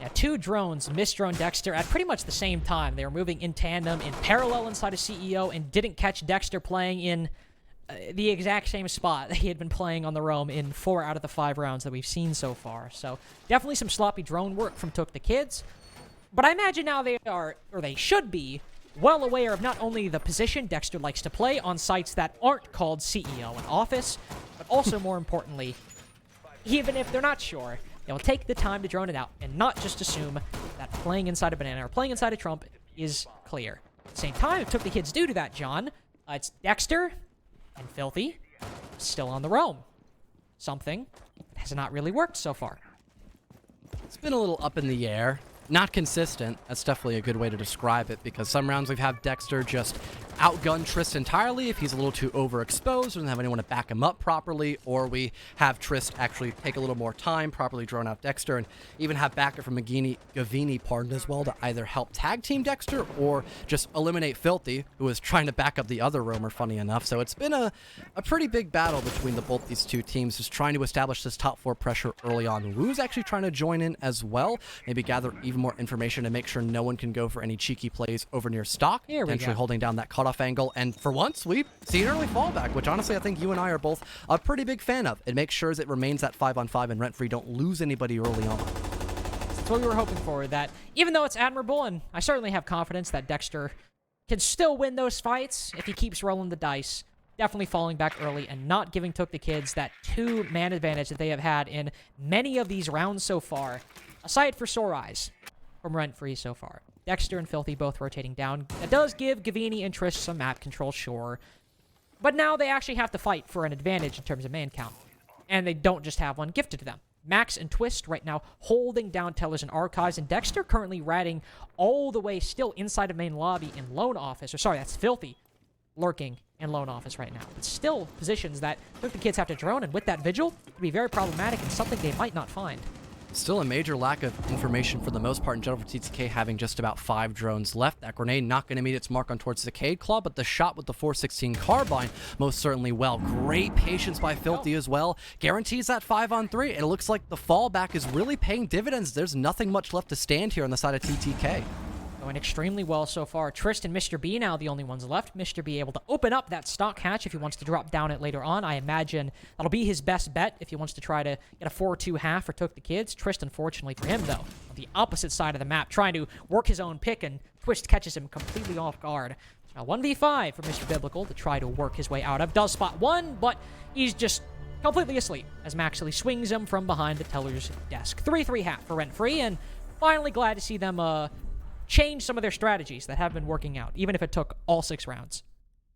Yeah, 2 drones missed drone Dexter at pretty much the same time. They were moving in tandem, in parallel inside of CEO, and didn't catch Dexter playing in the exact same spot that he had been playing on the roam in 4 out of the 5 rounds that we've seen so far. So definitely some sloppy drone work from TookTheKids. But I imagine now they are, or they should be, well aware of not only the position Dexter likes to play on sites that aren't called CEO and Office, but also more importantly, even if they're not sure, they'll take the time to drone it out and not just assume that playing inside a banana or playing inside a Trump is clear. At the same time, if TookTheKids do that, John, it's Dexter and Filthy still on the roam. Something that has not really worked so far. It's been a little up in the air. Not consistent. That's definitely a good way to describe it because some rounds we've had Dexter just outgun Trist entirely if he's a little too overexposed, doesn't have anyone to back him up properly, or we have Trist actually take a little more time, properly drone out Dexter, and even have backup from Gavini, pardon, as well to either help tag team Dexter or just eliminate Filthy, who is trying to back up the other roamer, funny enough. So it's been a pretty big battle between both these two teams, just trying to establish this top 4 pressure early on. Wu's actually trying to join in as well, maybe gather even more information to make sure no one can go for any cheeky plays over near stock, potentially holding down that cutoff angle. And for once, we see an early fallback, which honestly I think you and I are both a pretty big fan of. It makes sure it remains that 5-on-5 and RentFree don't lose anybody early on. That's what we were hoping for, that even though it's admirable, and I certainly have confidence that Dexter can still win those fights if he keeps rolling the dice, definitely falling back early and not giving TookTheKids that 2-man advantage that they have had in many of these rounds so far, aside for Sore Eyes from RentFree so far. Dexter and Filthy both rotating down. That does give Gavini and Trish some map control, sure. But now they actually have to fight for an advantage in terms of man count. And they don't just have one gifted to them. Max and Twist right now holding down Tellers and Archives, and Dexter currently ratting all the way still inside of main lobby in Lone Office. Or sorry, that's Filthy lurking in Lone Office right now. But still positions that TookTheKids have to drone, and with that Vigil, it could be very problematic and something they might not find. Still a major lack of information for the most part in general for TTK, having just about 5 drones left. That grenade not going to meet its mark on towards the Cade Claw, but the shot with the 416 carbine most certainly well. Great patience by Filthy as well. Guarantees that 5-on-3, and it looks like the fallback is really paying dividends. There's nothing much left to stand here on the side of TTK. Going extremely well so far. Trist and Mr. B now the only ones left. Mr. B able to open up that stock hatch if he wants to drop down it later on. I imagine that'll be his best bet if he wants to try to get a 4-2 half for TookTheKids. Trist, unfortunately for him, though, on the opposite side of the map, trying to work his own pick, and Twist catches him completely off guard. Now 1v5 for Mr. Biblical to try to work his way out of. Does spot one, but he's just completely asleep as Maxley swings him from behind the teller's desk. 3-3 half for RentFree, and finally glad to see them change some of their strategies that have been working out, even if it took all 6 rounds.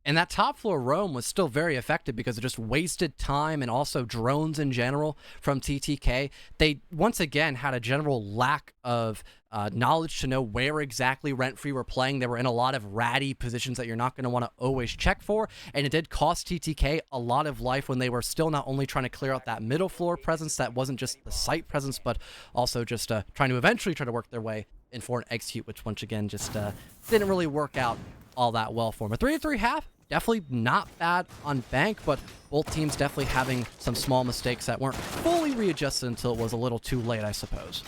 And that top floor roam was still very effective because it just wasted time and also drones in general from TTK. They, once again, had a general lack of knowledge to know where exactly RentFree were playing. They were in a lot of ratty positions that you're not going to want to always check for, and it did cost TTK a lot of life when they were still not only trying to clear out that middle floor presence that wasn't just the site presence, but also just trying to eventually try to work their way in for an execute, which once again just didn't really work out all that well for them. A 3-3 half, definitely not bad on Bank, but both teams definitely having some small mistakes that weren't fully readjusted until it was a little too late, I suppose.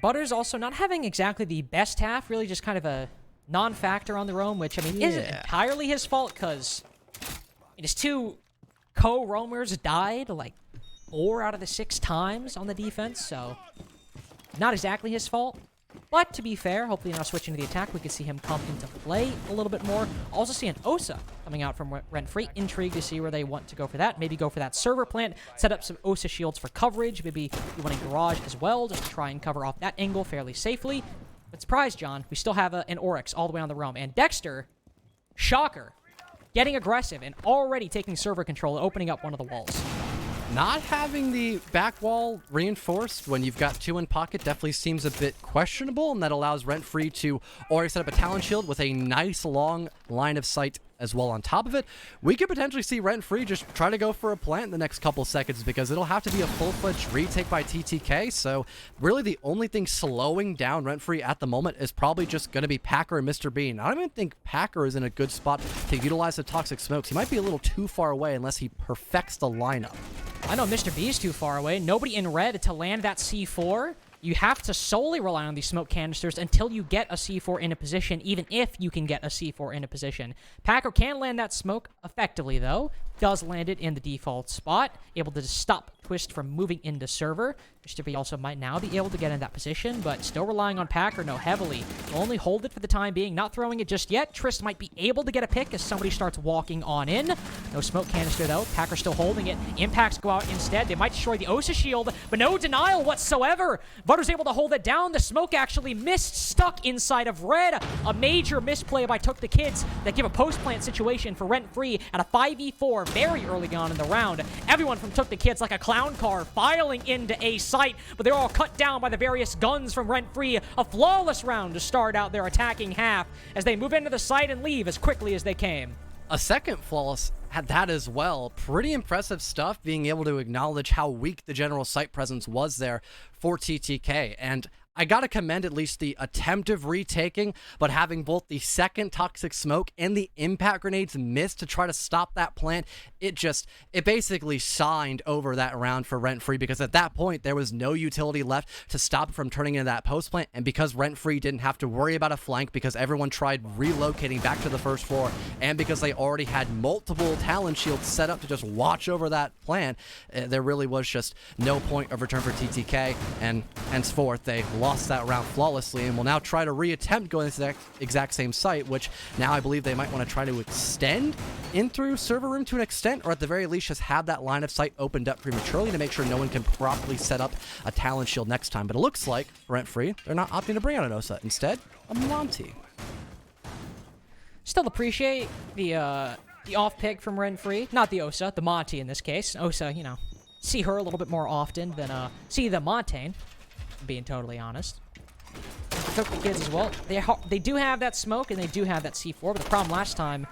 Butters also not having exactly the best half, really just kind of a non-factor on their own, which, I mean, isn't entirely his fault, because his 2 co-roamers died, like, 4 out of the 6 times on the defense, so not exactly his fault. But to be fair, hopefully now switching to the attack, we can see him come into play a little bit more. Also see an Osa coming out from RentFree. Intrigued to see where they want to go for that. Maybe go for that server plant, set up some Osa shields for coverage. Maybe you want a garage as well, just to try and cover off that angle fairly safely. But surprise, John, we still have an Oryx all the way on the roam. And Dexter, shocker, getting aggressive and already taking server control and opening up one of the walls. Not having the back wall reinforced when you've got 2 in pocket definitely seems a bit questionable, and that allows RentFree to already set up a talent shield with a nice long line of sight as well on top of it. We could potentially see RentFree just try to go for a plant in the next couple seconds, because it'll have to be a full-fledged retake by TTK, so really the only thing slowing down RentFree at the moment is probably just going to be Packer and Mr. Bean. I don't even think Packer is in a good spot to utilize the Toxic Smokes. He might be a little too far away unless he perfects the lineup. I know Mr. B is too far away. Nobody in red to land that C4. You have to solely rely on these smoke canisters until you get a C4 in a position, even if you can get a C4 in a position. Packer can land that smoke effectively, though. Does land it in the default spot, able to stop Twist from moving into server. Mr. B also might now be able to get in that position, but still relying on Packer, no, heavily. Will only hold it for the time being, not throwing it just yet. Trist might be able to get a pick as somebody starts walking on in. No smoke canister, though. Packer still holding it. Impacts go out instead. They might destroy the Osa shield, but no denial whatsoever. Butter's able to hold it down. The smoke actually missed, stuck inside of red. A major misplay by TookTheKids that give a post-plant situation for RentFree at a 5v4 very early on in the round. Everyone from TookTheKids like a clown car filing into a site, but they're all cut down by the various guns from RentFree. A flawless round to start out their attacking half as they move into the site and leave as quickly as they came. A second flawless had that as well. Pretty impressive stuff, being able to acknowledge how weak the general site presence was there for TTK. And I gotta commend at least the attempt of retaking, but having both the second Toxic Smoke and the impact grenades missed to try to stop that plant, it basically signed over that round for RentFree, because at that point there was no utility left to stop it from turning into that post plant, and because RentFree didn't have to worry about a flank because everyone tried relocating back to the first floor, and because they already had multiple talent shields set up to just watch over that plant, there really was just no point of return for TTK, and henceforth they lost that round flawlessly and will now try to reattempt going to the exact same site, which now I believe they might want to try to extend in through server room to an extent, or at the very least just have that line of sight opened up prematurely to make sure no one can properly set up a talent shield next time. But it looks like RentFree, they're not opting to bring out an Osa. Instead, a Monty. Still appreciate the off pick from RentFree. Not the Osa, the Monty in this case. Osa, you know, see her a little bit more often than see the Montaigne, being totally honest. TookTheKids as well. They do have that smoke and they do have that C4, but the problem last time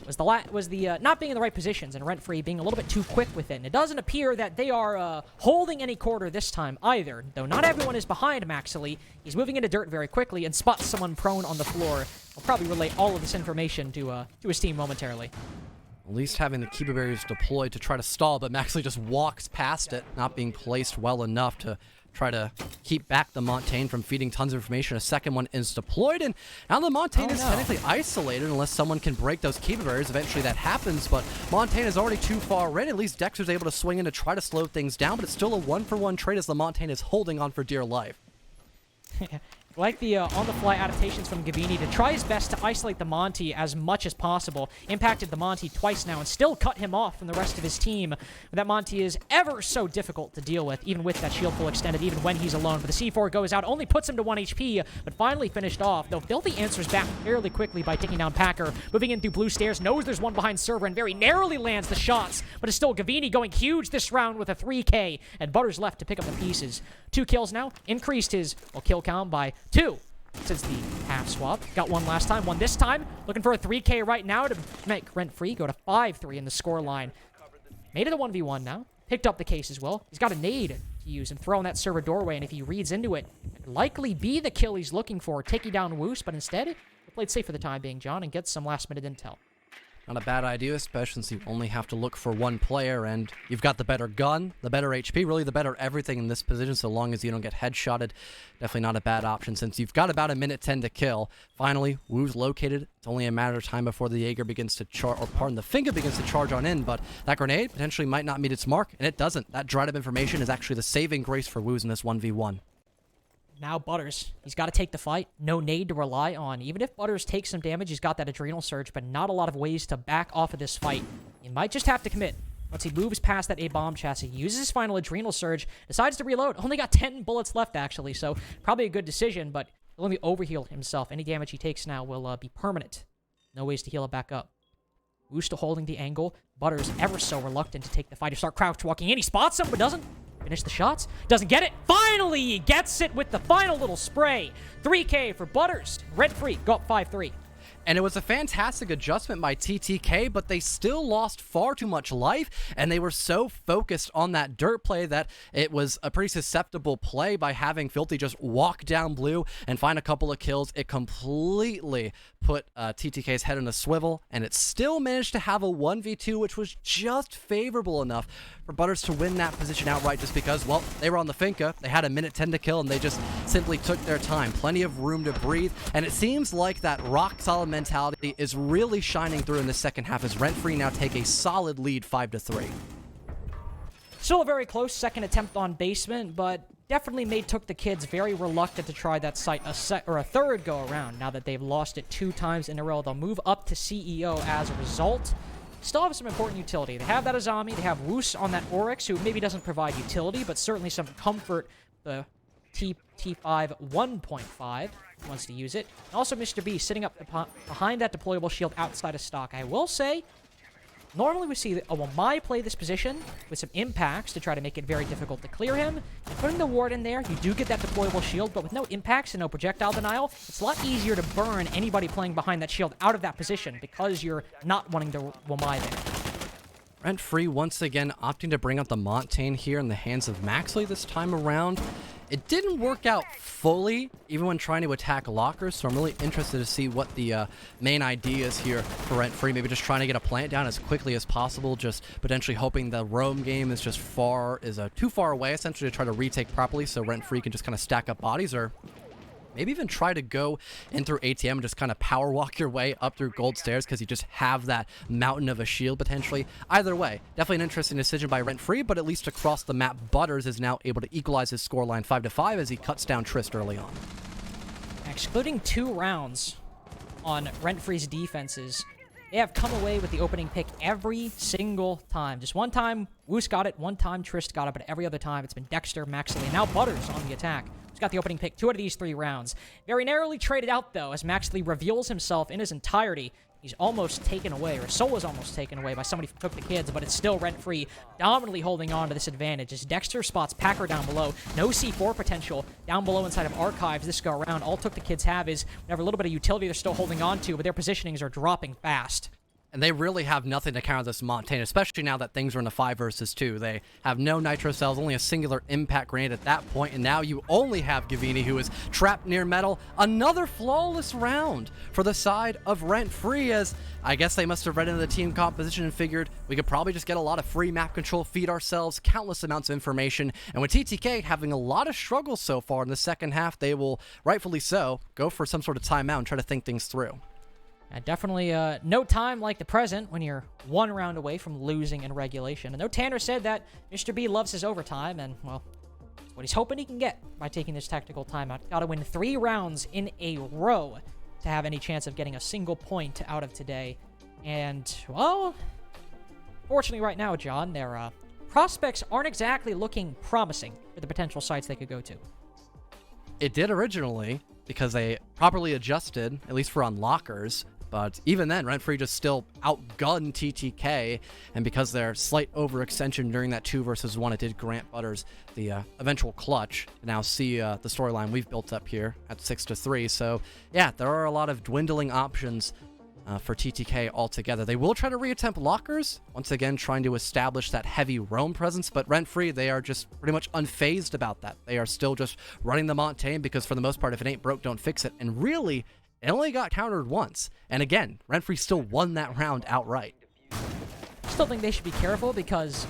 was the not being in the right positions and RentFree being a little bit too quick with it. And it doesn't appear that they are holding any quarter this time either, though not everyone is behind Maxily. He's moving into dirt very quickly and spots someone prone on the floor. He'll probably relay all of this information to his team momentarily. At least having the Keeper barriers deployed to try to stall, but Maxley just walks past it, not being placed well enough to try to keep back the Montaigne from feeding tons of information. A second one is deployed, and now the Montaigne is technically isolated unless someone can break those Keeper barriers. Eventually that happens, but Montaigne is already too far in. At least Dexter's able to swing in to try to slow things down, but it's still a one-for-one trade as the Montaigne is holding on for dear life. Like the on-the-fly adaptations from Gavini to try his best to isolate the Monty as much as possible. Impacted the Monty twice now and still cut him off from the rest of his team. That Monty is ever so difficult to deal with, even with that shield full extended, even when he's alone. But the C4 goes out, only puts him to 1 HP, but finally finished off. Though Filthy answers back fairly quickly by taking down Packer. Moving in through blue stairs, knows there's one behind server and very narrowly lands the shots. But it's still Gavini going huge this round with a 3K, and Butters left to pick up the pieces. 2 kills now, increased his kill count by 2 since the half swap. Got 1 last time, 1 this time. Looking for a 3K right now to make RentFree go to 5-3 in the score line. Made it a 1v1 now. Picked up the case as well. He's got a nade to use and throw in that server doorway, and if he reads into it, it'd likely be the kill he's looking for, taking down Woos, but instead, he played safe for the time being, John, and gets some last-minute intel. Not a bad idea, especially since you only have to look for one player, and you've got the better gun, the better HP, really the better everything in this position, so long as you don't get headshotted. Definitely not a bad option, since you've got about a minute 10 to kill. Finally, Wu's located. It's only a matter of time before the Jaeger begins to charge, or pardon, the Finga begins to charge on in, but that grenade potentially might not meet its mark, and it doesn't. That dried up information is actually the saving grace for Wu's in this 1v1. Now Butters, he's got to take the fight. No nade to rely on. Even if Butters takes some damage, he's got that adrenal surge, but not a lot of ways to back off of this fight. He might just have to commit. Once he moves past that A-bomb chassis, uses his final adrenal surge, decides to reload. Only got 10 bullets left, actually, so probably a good decision, but he'll only overheal himself. Any damage he takes now will be permanent. No ways to heal it back up. Wu still holding the angle. Butters ever so reluctant to take the fight. To start crouch walking in. He spots him, but doesn't finish the shots. Doesn't get it. Finally, he gets it with the final little spray. 3K for Butters. RentFree, go up 5-3. And it was a fantastic adjustment by TTK, but they still lost far too much life, and they were so focused on that dirt play that it was a pretty susceptible play by having Filthy just walk down blue and find a couple of kills. It completely put TTK's head in a swivel, and it still managed to have a 1v2, which was just favorable enough for Butters to win that position outright just because, well, they were on the Finca, they had a minute 10 to kill, and they just simply took their time. Plenty of room to breathe, and it seems like that rock-solid mentality is really shining through in the second half as RentFree now take a solid lead 5-3. Still a very close second attempt on basement, but definitely made TookTheKids very reluctant to try that site a third go around. Now that they've lost it 2 times in a row, they'll move up to CEO as a result. Still have some important utility. They have that Azami, they have Woos on that Oryx, who maybe doesn't provide utility, but certainly some comfort. The T5 1.5 wants to use it. And also Mr. B sitting up behind that deployable shield outside of stock. I will say, normally we see Wamai play this position with some impacts to try to make it very difficult to clear him. And putting the ward in there, you do get that deployable shield, but with no impacts and no projectile denial, it's a lot easier to burn anybody playing behind that shield out of that position because you're not wanting to Wamai there. RentFree once again opting to bring out the Montaigne here in the hands of Maxley this time around. It didn't work out fully, even when trying to attack lockers, so I'm really interested to see what the main idea is here for RentFree. Maybe just trying to get a plant down as quickly as possible, just potentially hoping the roam game is just too far away, essentially, to try to retake properly, so RentFree can just kind of stack up bodies, or maybe even try to go in through ATM and just kind of power walk your way up through gold stairs because you just have that mountain of a shield potentially. Either way, definitely an interesting decision by RentFree, but at least across the map, Butters is now able to equalize his scoreline 5-5 as he cuts down Trist early on. Excluding 2 rounds on RentFree's defenses, they have come away with the opening pick every single time. Just one time, Woos got it, one time Trist got it, but every other time it's been Dexter, Maxley, and now Butters on the attack. He's got the opening pick 2 out of these 3 rounds. Very narrowly traded out, though, as Maxley reveals himself in his entirety. He's almost taken away, or Sola's almost taken away by somebody from TookTheKids, but it's still RentFree dominantly holding on to this advantage as Dexter spots Packer down below. No C4 potential down below inside of Archives this go around. All TookTheKids have is whatever little bit of utility they're still holding on to, but their positionings are dropping fast. And they really have nothing to counter this Montaigne, especially now that things are in a 5 versus 2. They have no nitro cells, only a singular impact grenade at that point, and now you only have Gavini, who is trapped near metal. Another flawless round for the side of RentFree, as I guess they must have read into the team composition and figured we could probably just get a lot of free map control, feed ourselves countless amounts of information, and with TTK having a lot of struggles so far in the second half, they will, rightfully so, go for some sort of timeout and try to think things through. Definitely no time like the present when you're 1 round away from losing in regulation. And though Tanner said that Mr. B loves his overtime, and, well, it's what he's hoping he can get by taking this tactical timeout. Got to win 3 rounds in a row to have any chance of getting a single point out of today. And, well, fortunately right now, John, their prospects aren't exactly looking promising for the potential sites they could go to. It did originally, because they properly adjusted, at least for unlockers, but even then, RentFree just still outgunned TTK, and because their slight overextension during that 2 versus 1, it did grant Butters the eventual clutch. Now see the storyline we've built up here at 6-3, so yeah, there are a lot of dwindling options for TTK altogether. They will try to reattempt lockers, once again trying to establish that heavy roam presence, but RentFree, they are just pretty much unfazed about that. They are still just running the Montaigne because for the most part, if it ain't broke, don't fix it. And really, it only got countered once. And again, RentFree still won that round outright. Still think they should be careful because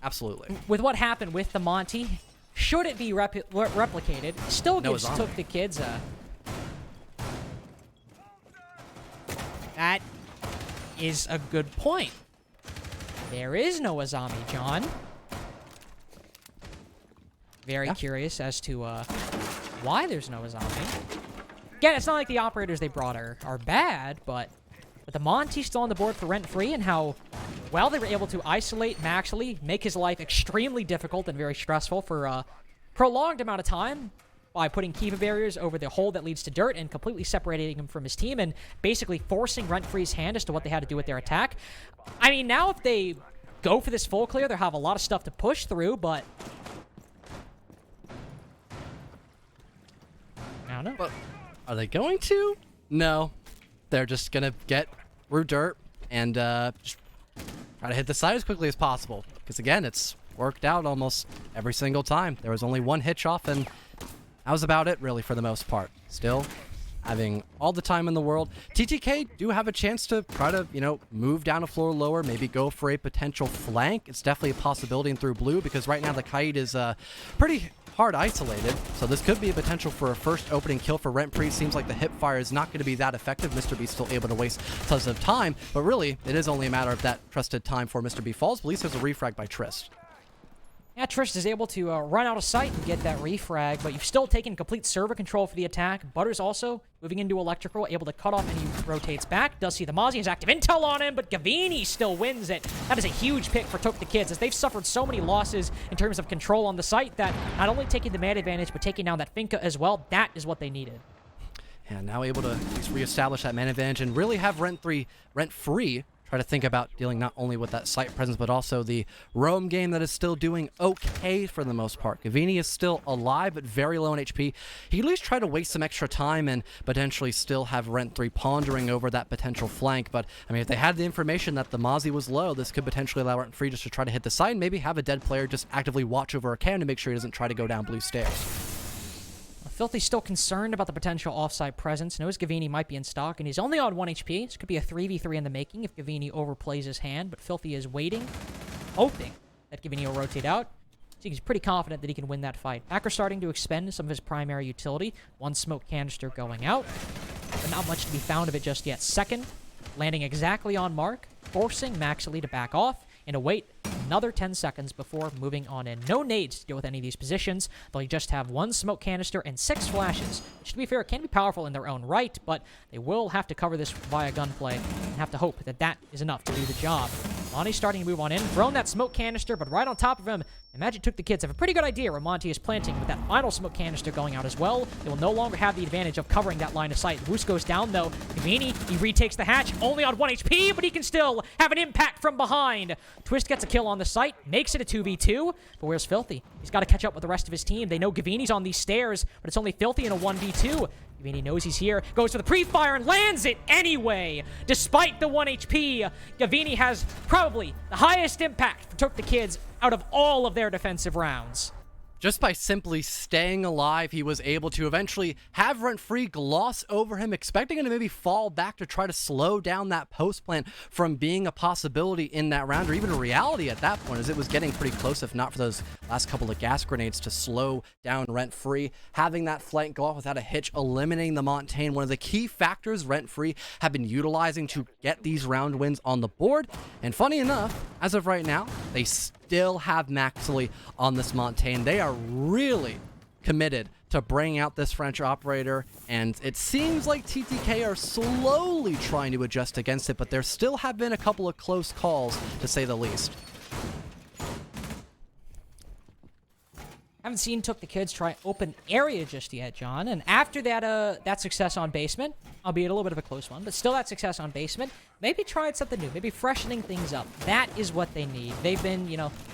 Absolutely. with what happened with the Monty, should it be replicated, still No gives zombie. TookTheKids a... That is a good point. There is no Azami, John. Very curious as to why there's no Azami. Again, it's not like the operators they brought are bad, but with the Monty still on the board for RentFree and how well they were able to isolate Maxley, make his life extremely difficult and very stressful for a prolonged amount of time by putting Kiva barriers over the hole that leads to dirt and completely separating him from his team and basically forcing RentFree's hand as to what they had to do with their attack. I mean, now if they go for this full clear, they'll have a lot of stuff to push through, but... I don't know. But are they going to? No. They're just going to get through dirt and just try to hit the side as quickly as possible. Because again, it's worked out almost every single time. There was only one hitch off, and that was about it, really, for the most part. Still, having all the time in the world. TTK do have a chance to try to, move down a floor lower, maybe go for a potential flank. It's definitely a possibility in through blue, because right now the Kite is pretty hard isolated, so this could be a potential for a first opening kill for RentFree. Seems like the hip fire is not going to be that effective. Mr. B still able to waste tons of time, but really, it is only a matter of that trusted time for Mr. B falls. At least there's a refrag by Trist. Yeah, Trist is able to run out of sight and get that refrag, but you've still taken complete server control for the attack. Butters also moving into electrical, able to cut off and he rotates back. Does see the Mozzie has active intel on him, but Gavini still wins it. That is a huge pick for TookTheKids, as they've suffered so many losses in terms of control on the site that not only taking the man advantage, but taking down that Finca as well, that is what they needed. And now able to at least reestablish that man advantage and really have RentFree try to think about dealing not only with that site presence, but also the roam game that is still doing okay for the most part. Gavini is still alive, but very low in HP. He at least try to waste some extra time and potentially still have RentFree pondering over that potential flank. But, I mean, if they had the information that the Mozzie was low, this could potentially allow RentFree just to try to hit the side and maybe have a dead player just actively watch over a cam to make sure he doesn't try to go down blue stairs. Filthy's still concerned about the potential offside presence, knows Gavini might be in stock, and he's only on 1 HP. This could be a 3v3 in the making if Gavini overplays his hand, but Filthy is waiting, hoping that Gavini will rotate out. So he's pretty confident that he can win that fight. Hacker starting to expend some of his primary utility. One smoke canister going out, but not much to be found of it just yet. Second, landing exactly on mark, forcing Maxley to back off and to wait another 10 seconds before moving on in. No nades to deal with any of these positions. They'll just have 1 smoke canister and 6 flashes, which, to be fair, can be powerful in their own right, but they will have to cover this via gunplay and have to hope that that is enough to do the job. Monty's starting to move on in, throwing that smoke canister, but right on top of him, Imagine TookTheKids have a pretty good idea where Monty is planting with that final smoke canister going out as well. They will no longer have the advantage of covering that line of sight. Woos goes down, though. Gavini, he retakes the hatch, only on 1 HP, but he can still have an impact from behind. Twist gets a kill on the site, makes it a 2v2, but where's Filthy? He's got to catch up with the rest of his team. They know Gavini's on these stairs, but it's only Filthy in a 1v2. Gavini knows he's here, goes for the pre-fire and lands it anyway. Despite the 1 HP, Gavini has probably the highest impact for TookTheKids out of all of their defensive rounds. Just by simply staying alive, he was able to eventually have RentFree gloss over him, expecting him to maybe fall back to try to slow down that post plant from being a possibility in that round, or even a reality at that point, as it was getting pretty close, if not for those last couple of gas grenades to slow down RentFree. Having that flank go off without a hitch, eliminating the Montaigne, one of the key factors RentFree have been utilizing to get these round wins on the board. And funny enough, as of right now, they still have Maxley on this Montaigne. They are really committed to bringing out this French operator, and it seems like TTK are slowly trying to adjust against it, but there still have been a couple of close calls, to say the least. Haven't seen TookTheKids try open area just yet, John. And after that that success on basement, albeit a little bit of a close one, but still that success on basement, maybe try something new, maybe freshening things up. That is what they need. They've been,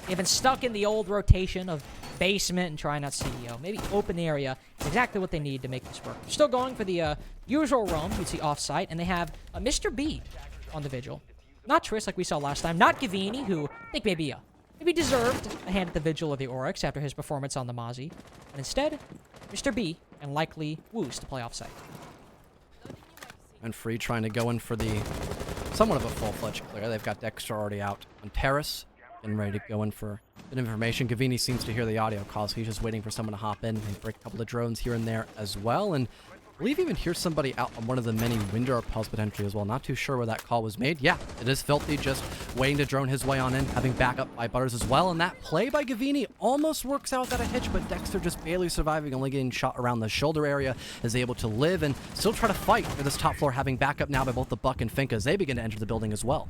they've been stuck in the old rotation of basement and trying out CEO. Maybe open area is exactly what they need to make this work. They're still going for the usual roam you'd see off-site, and they have Mr. B on the Vigil. Not Triss like we saw last time, not Gavini, who I think maybe deserved a hand at the Vigil of the Oryx after his performance on the Mozzie. But instead, Mr. B and likely Woos to play offsite. RentFree trying to go in for the somewhat of a full-fledged clear. They've got Dexter already out on Terrace, getting ready to go in for a bit of information. Gavini seems to hear the audio call, so he's just waiting for someone to hop in and break a couple of drones here and there as well. And I believe even here's somebody out on one of the many window repels potentially as well. Not too sure where that call was made. Yeah, it is Filthy just waiting to drone his way on in, having backup by Butters as well. And that play by Gavini almost works out without a hitch, but Dexter just barely surviving, only getting shot around the shoulder area, is able to live and still try to fight for this top floor, having backup now by both the Buck and Fink as they begin to enter the building as well.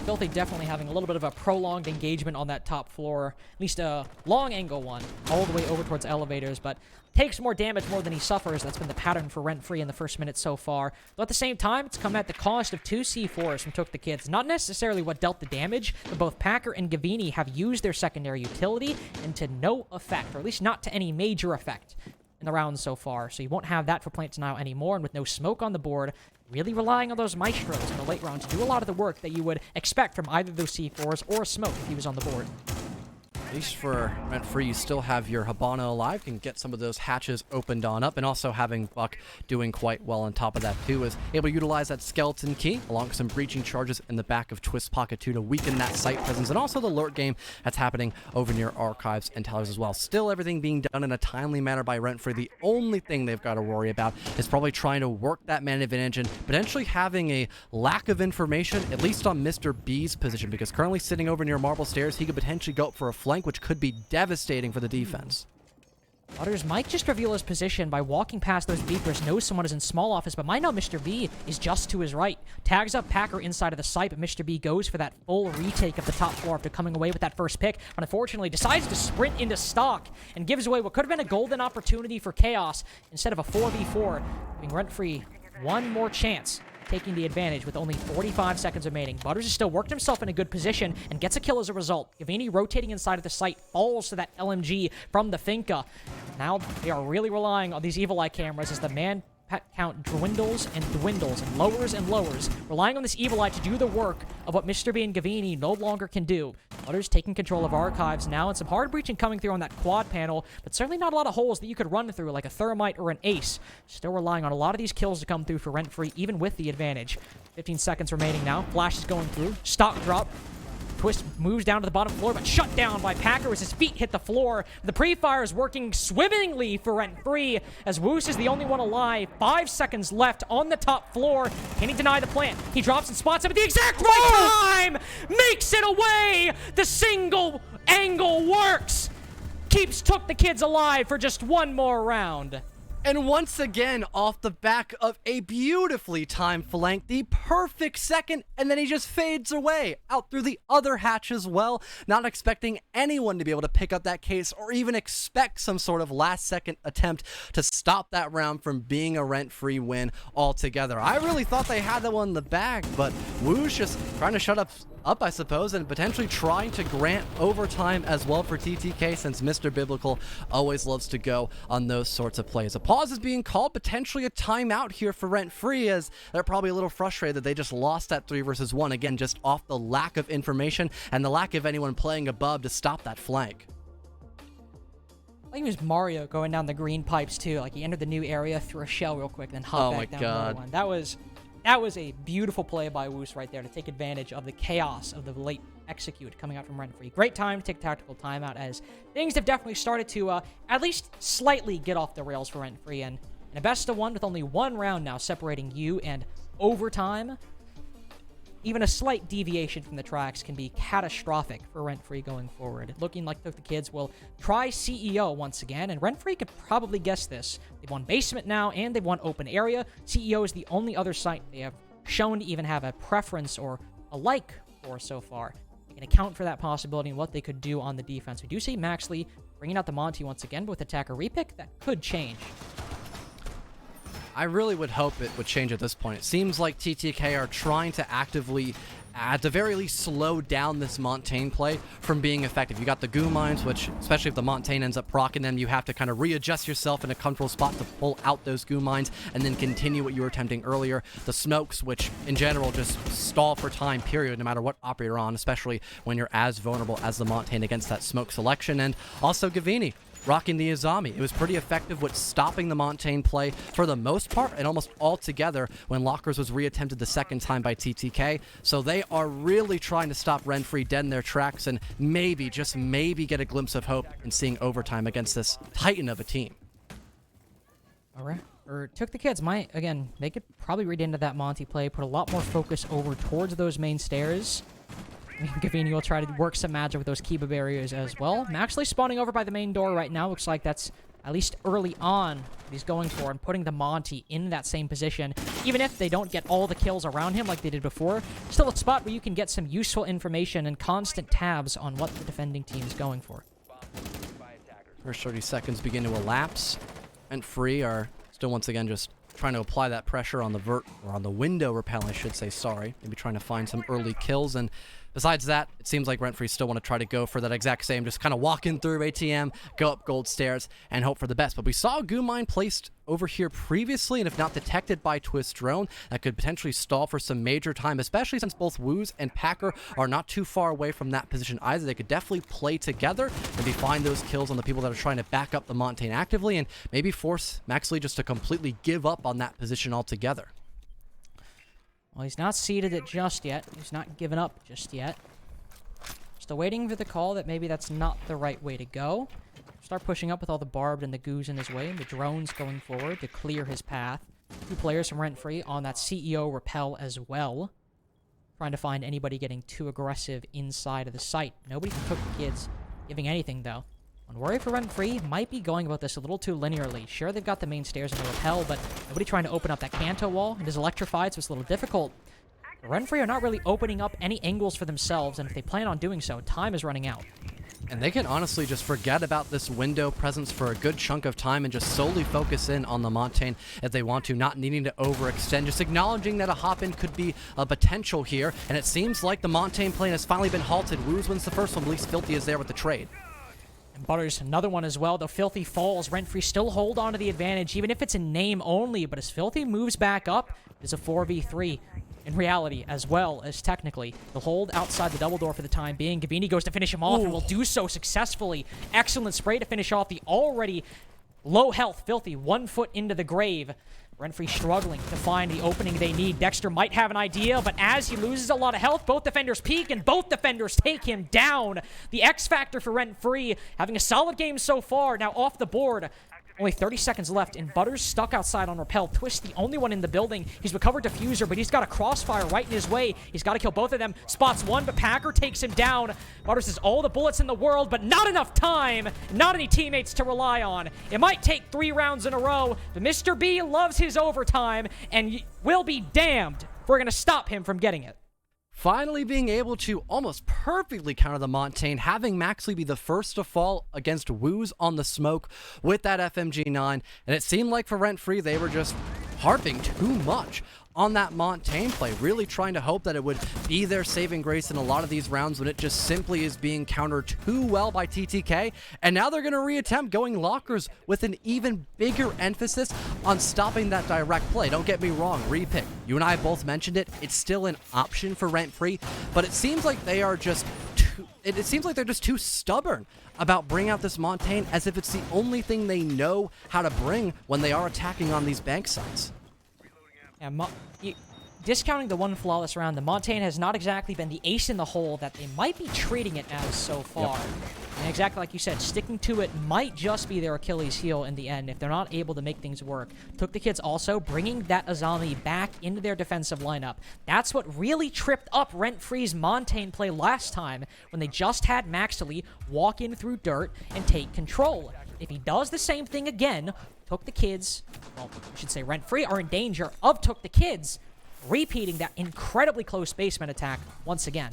Filthy definitely having a little bit of a prolonged engagement on that top floor, at least a long angle one, all the way over towards elevators, but takes more damage more than he suffers. That's been the pattern for RentFree in the first minute so far. Though at the same time, it's come at the cost of 2 C4s from TookTheKids. Not necessarily what dealt the damage, but both Packer and Gavini have used their secondary utility and to no effect, or at least not to any major effect in the round so far. So you won't have that for Plant Denial anymore, and with no smoke on the board, really relying on those Maestros in the late round to do a lot of the work that you would expect from either those C4s or smoke if he was on the board. At least for RentFree, you still have your Habano alive, can get some of those hatches opened on up, and also having Buck doing quite well on top of that too, is able to utilize that skeleton key along with some breaching charges in the back of Twist Pocket 2 to weaken that site presence, and also the lurk game that's happening over near Archives and Tellers as well. Still everything being done in a timely manner by RentFree. The only thing they've got to worry about is probably trying to work that man advantage and potentially having a lack of information, at least on Mr. B's position, because currently sitting over near Marble Stairs, he could potentially go up for a flank, which could be devastating for the defense. Butters might just reveal his position by walking past those beakers, knows someone is in small office, but might know Mr. B is just to his right. Tags up Packer inside of the site, but Mr. B goes for that full retake of the top floor after coming away with that first pick, but unfortunately decides to sprint into stock and gives away what could have been a golden opportunity for Chaos instead of a 4v4, giving RentFree one more chance, taking the advantage with only 45 seconds remaining. Butters has still worked himself in a good position and gets a kill as a result. Gavini rotating inside of the site falls to that LMG from the Finka. Now they are really relying on these Evil Eye cameras as the man count dwindles and lowers, relying on this Evil Eye to do the work of what Mr. B and Gavini no longer can do. Butters taking control of Archives now, and some hard breaching coming through on that quad panel, but certainly not a lot of holes that you could run through like a Thermite or an Ace. Still relying on a lot of these kills to come through for RentFree, even with the advantage. 15 seconds remaining now. Flash is going through. Stock drop. Twist moves down to the bottom floor, but shut down by Packer as his feet hit the floor. The pre-fire is working swimmingly for RentFree as Woos is the only one alive. 5 seconds left on the top floor. Can he deny the plant? He drops and spots him at the exact right time! Makes it away! The single angle works! Keeps TookTheKids alive for just one more round. And once again, off the back of a beautifully timed flank, the perfect second, and then he just fades away out through the other hatch as well, not expecting anyone to be able to pick up that case or even expect some sort of last-second attempt to stop that round from being a RentFree win altogether. I really thought they had that one in the bag, but Woo's just trying to shut up, I suppose, and potentially trying to grant overtime as well for TTK, since Mr. Biblical always loves to go on those sorts of plays. A pause is being called, potentially a timeout here for RentFree, as they're probably a little frustrated that they just lost that 3 versus 1, again, just off the lack of information and the lack of anyone playing above to stop that flank. I think it was Mario going down the green pipes too, like he entered the new area, threw a shell real quick, then hopped back down another one. That was a beautiful play by Woos right there to take advantage of the chaos of the late execute coming out from RentFree. Great time to take tactical timeout, as things have definitely started to at least slightly get off the rails for RentFree, and in a best of one with only one round now separating you and overtime, even a slight deviation from the tracks can be catastrophic for RentFree going forward. Looking like TookTheKids will try CEO once again, and RentFree could probably guess this. They've won basement now, and they've won open area. CEO is the only other site they have shown to even have a preference or a like for so far. They can account for that possibility and what they could do on the defense. We do see Maxley bringing out the Monty once again, but with attacker repick, that could change. I really would hope it would change at this point. It seems like TTK are trying to actively, at the very least, slow down this Montaigne play from being effective. You got the goo mines, which, especially if the Montaigne ends up proccing them, you have to kind of readjust yourself in a comfortable spot to pull out those goo mines and then continue what you were attempting earlier. The smokes, which in general just stall for time, period, no matter what op you're on, especially when you're as vulnerable as the Montaigne against that smoke selection. And also Gavini rocking the Azami. It was pretty effective with stopping the Montaigne play for the most part and almost altogether when Lockers was reattempted the second time by TTK. So they are really trying to stop RentFree dead in their tracks and maybe, just maybe, get a glimpse of hope in seeing overtime against this titan of a team. All right. Or TookTheKids might, again, they could probably read into that Monty play, put a lot more focus over towards those main stairs. Gavini will try to work some magic with those Kiba barriers as well. Maxley spawning over by the main door right now. Looks like that's, at least early on, what he's going for, and putting the Monty in that same position. Even if they don't get all the kills around him like they did before, still a spot where you can get some useful information and constant tabs on what the defending team is going for. First 30 seconds begin to elapse. RentFree are still once again just trying to apply that pressure on the on the window repel, I should say, sorry. Maybe trying to find some early kills. And besides that, it seems like RentFree still want to try to go for that exact same, just kind of walk in through ATM, go up gold stairs, and hope for the best. But we saw a goo mine placed over here previously, and if not detected by Twist Drone, that could potentially stall for some major time, especially since both Woos and Packer are not too far away from that position either. They could definitely play together, maybe find those kills on the people that are trying to back up the Montaigne actively, and maybe force Maxley just to completely give up on that position altogether. Well, he's not seeded it just yet. He's not given up just yet. Still waiting for the call that maybe that's not the right way to go. Start pushing up with all the barbed and the goos in his way, and the drones going forward to clear his path. 2 players from RentFree on that CEO repel as well. Trying to find anybody getting too aggressive inside of the site. Nobody from TookTheKids giving anything, though. One worry for RentFree might be going about this a little too linearly. Sure, they've got the main stairs and the repel, but nobody trying to open up that Kanto wall. It is electrified, so it's a little difficult. The RentFree are not really opening up any angles for themselves, and if they plan on doing so, time is running out. And they can honestly just forget about this window presence for a good chunk of time and just solely focus in on the Montaigne if they want to, not needing to overextend, just acknowledging that a hop-in could be a potential here. And it seems like the Montaigne plane has finally been halted. Woos wins the first one, but at least Filthy is there with the trade. And Butters, another one as well, though Filthy falls. RentFree still hold on to the advantage, even if it's in name only, but as Filthy moves back up, it's a 4v3. In reality, as well as technically. They'll hold outside the double door for the time being. Gavini goes to finish him off and will do so successfully. Excellent spray to finish off the already low health Filthy, 1 foot into the grave. RentFree struggling to find the opening they need. Dexter might have an idea, but as he loses a lot of health, both defenders peek and both defenders take him down. The X factor for RentFree, having a solid game so far, now off the board. Only 30 seconds left, and Butters stuck outside on Repel. Twist, the only one in the building. He's recovered Diffuser, but he's got a crossfire right in his way. He's got to kill both of them. Spots one, but Packer takes him down. Butters has all the bullets in the world, but not enough time. Not any teammates to rely on. It might take 3 rounds in a row, but Mr. B loves his overtime, and will be damned if we're going to stop him from getting it. Finally being able to almost perfectly counter the Montaigne, having Maxley be the first to fall against Woos on the smoke with that FMG9. And it seemed like for RentFree, they were just harping too much on that Montaigne play, really trying to hope that it would be their saving grace in a lot of these rounds when it just simply is being countered too well by TTK. And now they're going to reattempt going lockers with an even bigger emphasis on stopping that direct play. Don't get me wrong, repick. You and I both mentioned it. It's still an option for RentFree, but it seems like they are just it seems like they're just too stubborn about bringing out this Montaigne as if it's the only thing they know how to bring when they are attacking on these bank sites. Yeah, discounting the one flawless round, the Montaigne has not exactly been the ace in the hole that they might be treating it as so far. Yep. And exactly like you said, sticking to it might just be their Achilles heel in the end if they're not able to make things work. TookTheKids also bringing that Azami back into their defensive lineup. That's what really tripped up RentFree's Montaigne play last time when they just had Maxley walk in through dirt and take control. If he does the same thing again, TookTheKids, well, I should say RentFree, are in danger of TookTheKids repeating that incredibly close basement attack once again.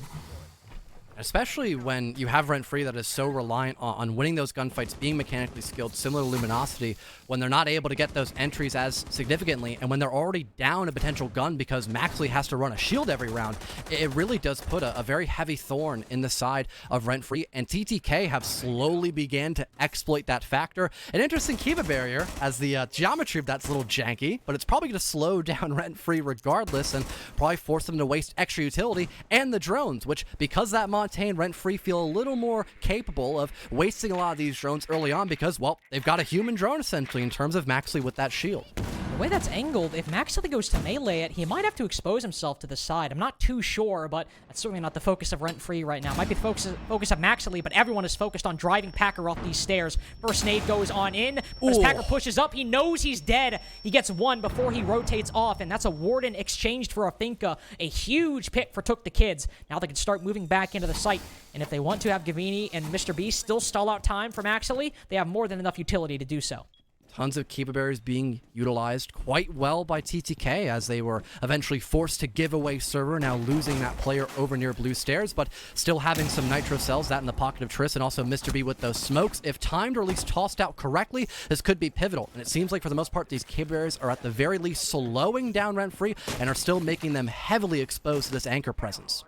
Especially when you have RentFree that is so reliant on winning those gunfights, being mechanically skilled, similar to Luminosity, when they're not able to get those entries as significantly, and when they're already down a potential gun because Maxley has to run a shield every round, it really does put a very heavy thorn in the side of RentFree, and TTK have slowly began to exploit that factor. An interesting Kiva barrier, as the geometry of that's a little janky, but it's probably going to slow down RentFree regardless, and probably force them to waste extra utility, and the drones, which, because that Montaigne Montagne and RentFree feel a little more capable of wasting a lot of these drones early on because, well, they've got a human drone essentially in terms of Maxley with that shield. The way that's angled, if Maxley goes to melee it, he might have to expose himself to the side. I'm not too sure, but that's certainly not the focus of RentFree right now. Might be the focus of Maxley, but everyone is focused on driving Packer up these stairs. First nade goes on in. As Packer pushes up, he knows he's dead. He gets one before he rotates off, and that's a Warden exchanged for a Finka. A huge pick for TookTheKids. Now they can start moving back into the site, and if they want to have Gavini and Mr. B still stall out time for Maxley, they have more than enough utility to do so. Tons of Keeper Berries being utilized quite well by TTK as they were eventually forced to give away server, now losing that player over near blue stairs, but still having some Nitro cells, that in the pocket of Triss, and also Mr. B with those smokes. If timed or at least tossed out correctly, this could be pivotal. And it seems like for the most part, these Keeper Berries are at the very least slowing down RentFree and are still making them heavily exposed to this anchor presence.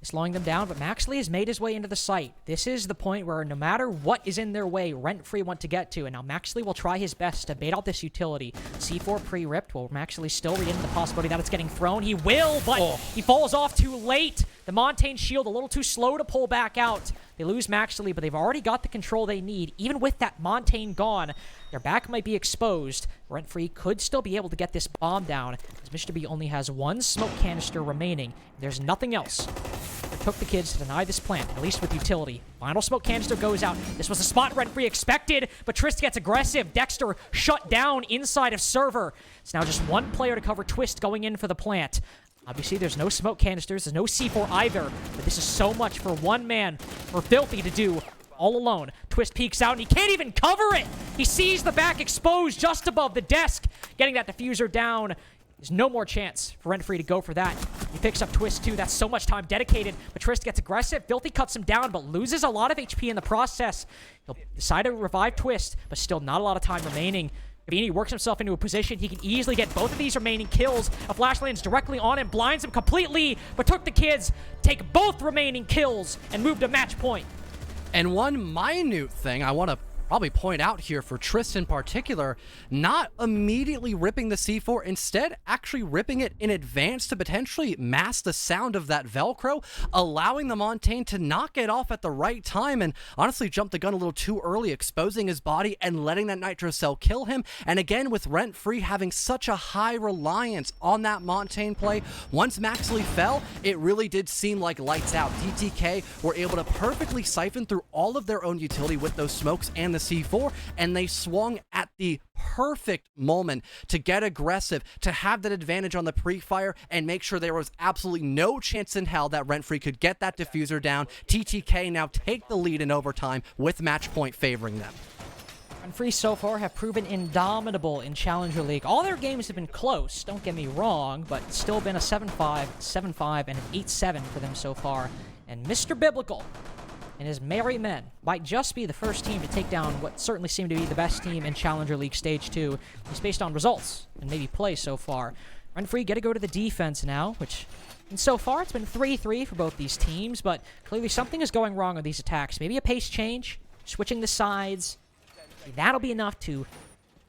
Slowing them down, but Maxley has made his way into the site. This is the point where no matter what is in their way, RentFree want to get to, and now Maxley will try his best to bait out this utility. C4 pre-ripped, will Maxley still read into the possibility that it's getting thrown? He will, but he falls off too late. The Montaigne shield a little too slow to pull back out. They lose Maxley, but they've already got the control they need. Even with that Montaigne gone, their back might be exposed. RentFree could still be able to get this bomb down, as Mr. B only has one smoke canister remaining. There's nothing else. It took the kids to deny this plant, at least with utility. Final smoke canister goes out. This was a spot RentFree expected, but Trist gets aggressive. Dexter shut down inside of server. It's now just one player to cover Twist going in for the plant. Obviously, there's no smoke canisters, there's no C4 either, but this is so much for one man, for Filthy to do all alone. Twist peeks out, and he can't even cover it! He sees the back exposed just above the desk, getting that diffuser down. There's no more chance for RentFree to go for that. He picks up Twist, too. That's so much time dedicated, but Twist gets aggressive. Filthy cuts him down, but loses a lot of HP in the process. He'll decide to revive Twist, but still not a lot of time remaining. Gavini works himself into a position. He can easily get both of these remaining kills. A flash lands directly on him, blinds him completely, but TookTheKids take both remaining kills and move to match point. And one minute thing I want to probably point out here for Trist in particular, not immediately ripping the C4, instead actually ripping it in advance to potentially mask the sound of that Velcro, allowing the Montaigne to knock it off at the right time and honestly jump the gun a little too early, exposing his body and letting that Nitro cell kill him. And again, with RentFree having such a high reliance on that Montaigne play, once Maxley fell, it really did seem like lights out. TTK were able to perfectly siphon through all of their own utility with those smokes and the C4, and they swung at the perfect moment to get aggressive, to have that advantage on the pre-fire and make sure there was absolutely no chance in hell that RentFree could get that diffuser down. TTK now take the lead in overtime with match point favoring them. RentFree so far have proven indomitable in Challenger League. All their games have been close, don't get me wrong, but it's still been a 7-5, 7-5, and an 8-7 for them so far. And Mr. Biblical and his merry men might just be the first team to take down what certainly seemed to be the best team in Challenger League Stage 2. It's based on results and maybe play so far. RentFree get to go to the defense now, which, and so far it's been 3-3 for both these teams, but clearly something is going wrong on these attacks. Maybe a pace change, switching the sides. That'll be enough to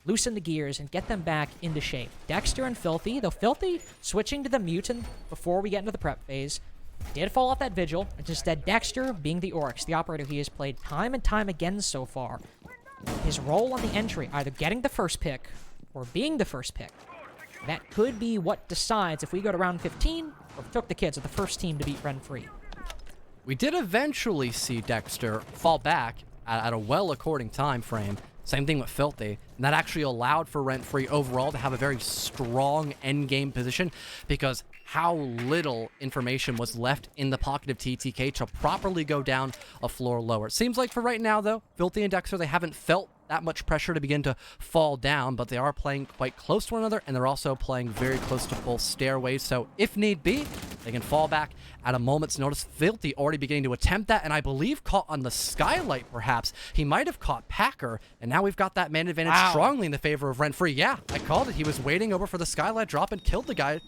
loosen the gears and get them back into shape. Dexter and Filthy, though Filthy switching to the Mutant before we get into the prep phase, did fall off that Vigil. It's just that Dexter, being the Oryx, the operator he has played time and time again so far, his role on the entry, either getting the first pick or being the first pick, that could be what decides if we go to round 15 or if TookTheKids are the first team to beat RentFree. We did eventually see Dexter fall back at a well-according time frame. Same thing with Filthy, and that actually allowed for RentFree overall to have a very strong endgame position because how little information was left in the pocket of TTK to properly go down a floor lower. It seems like for right now, though, Filthy and Dexter, they haven't felt that much pressure to begin to fall down, but they are playing quite close to one another, and they're also playing very close to both stairways, so if need be, they can fall back at a moment's notice. Filthy already beginning to attempt that, and I believe caught on the skylight, perhaps. He might have caught Packer, and now we've got that man advantage strongly in the favor of RentFree. Yeah, I called it. He was waiting over for the skylight drop and killed the guy.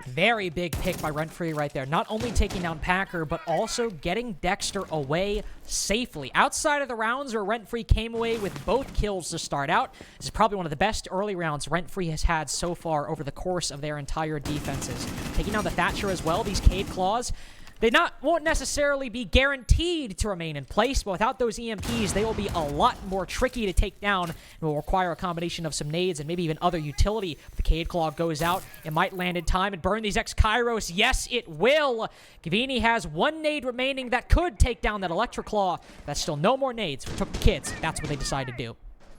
Very big pick by RentFree right there. Not only taking down Packer, but also getting Dexter away safely. Outside of the rounds where RentFree came away with both kills to start out, this is probably one of the best early rounds RentFree has had so far over the course of their entire defenses. Taking down the Thatcher as well, these Cade Claws. They won't necessarily be guaranteed to remain in place, but without those EMPs, they will be a lot more tricky to take down and will require a combination of some nades and maybe even other utility. If the Cade Claw goes out, it might land in time and burn these X-Kairos. Yes, it will. Gavini has one nade remaining that could take down that Electric Claw. That's still no more nades for TookTheKids. That's what they decided to do.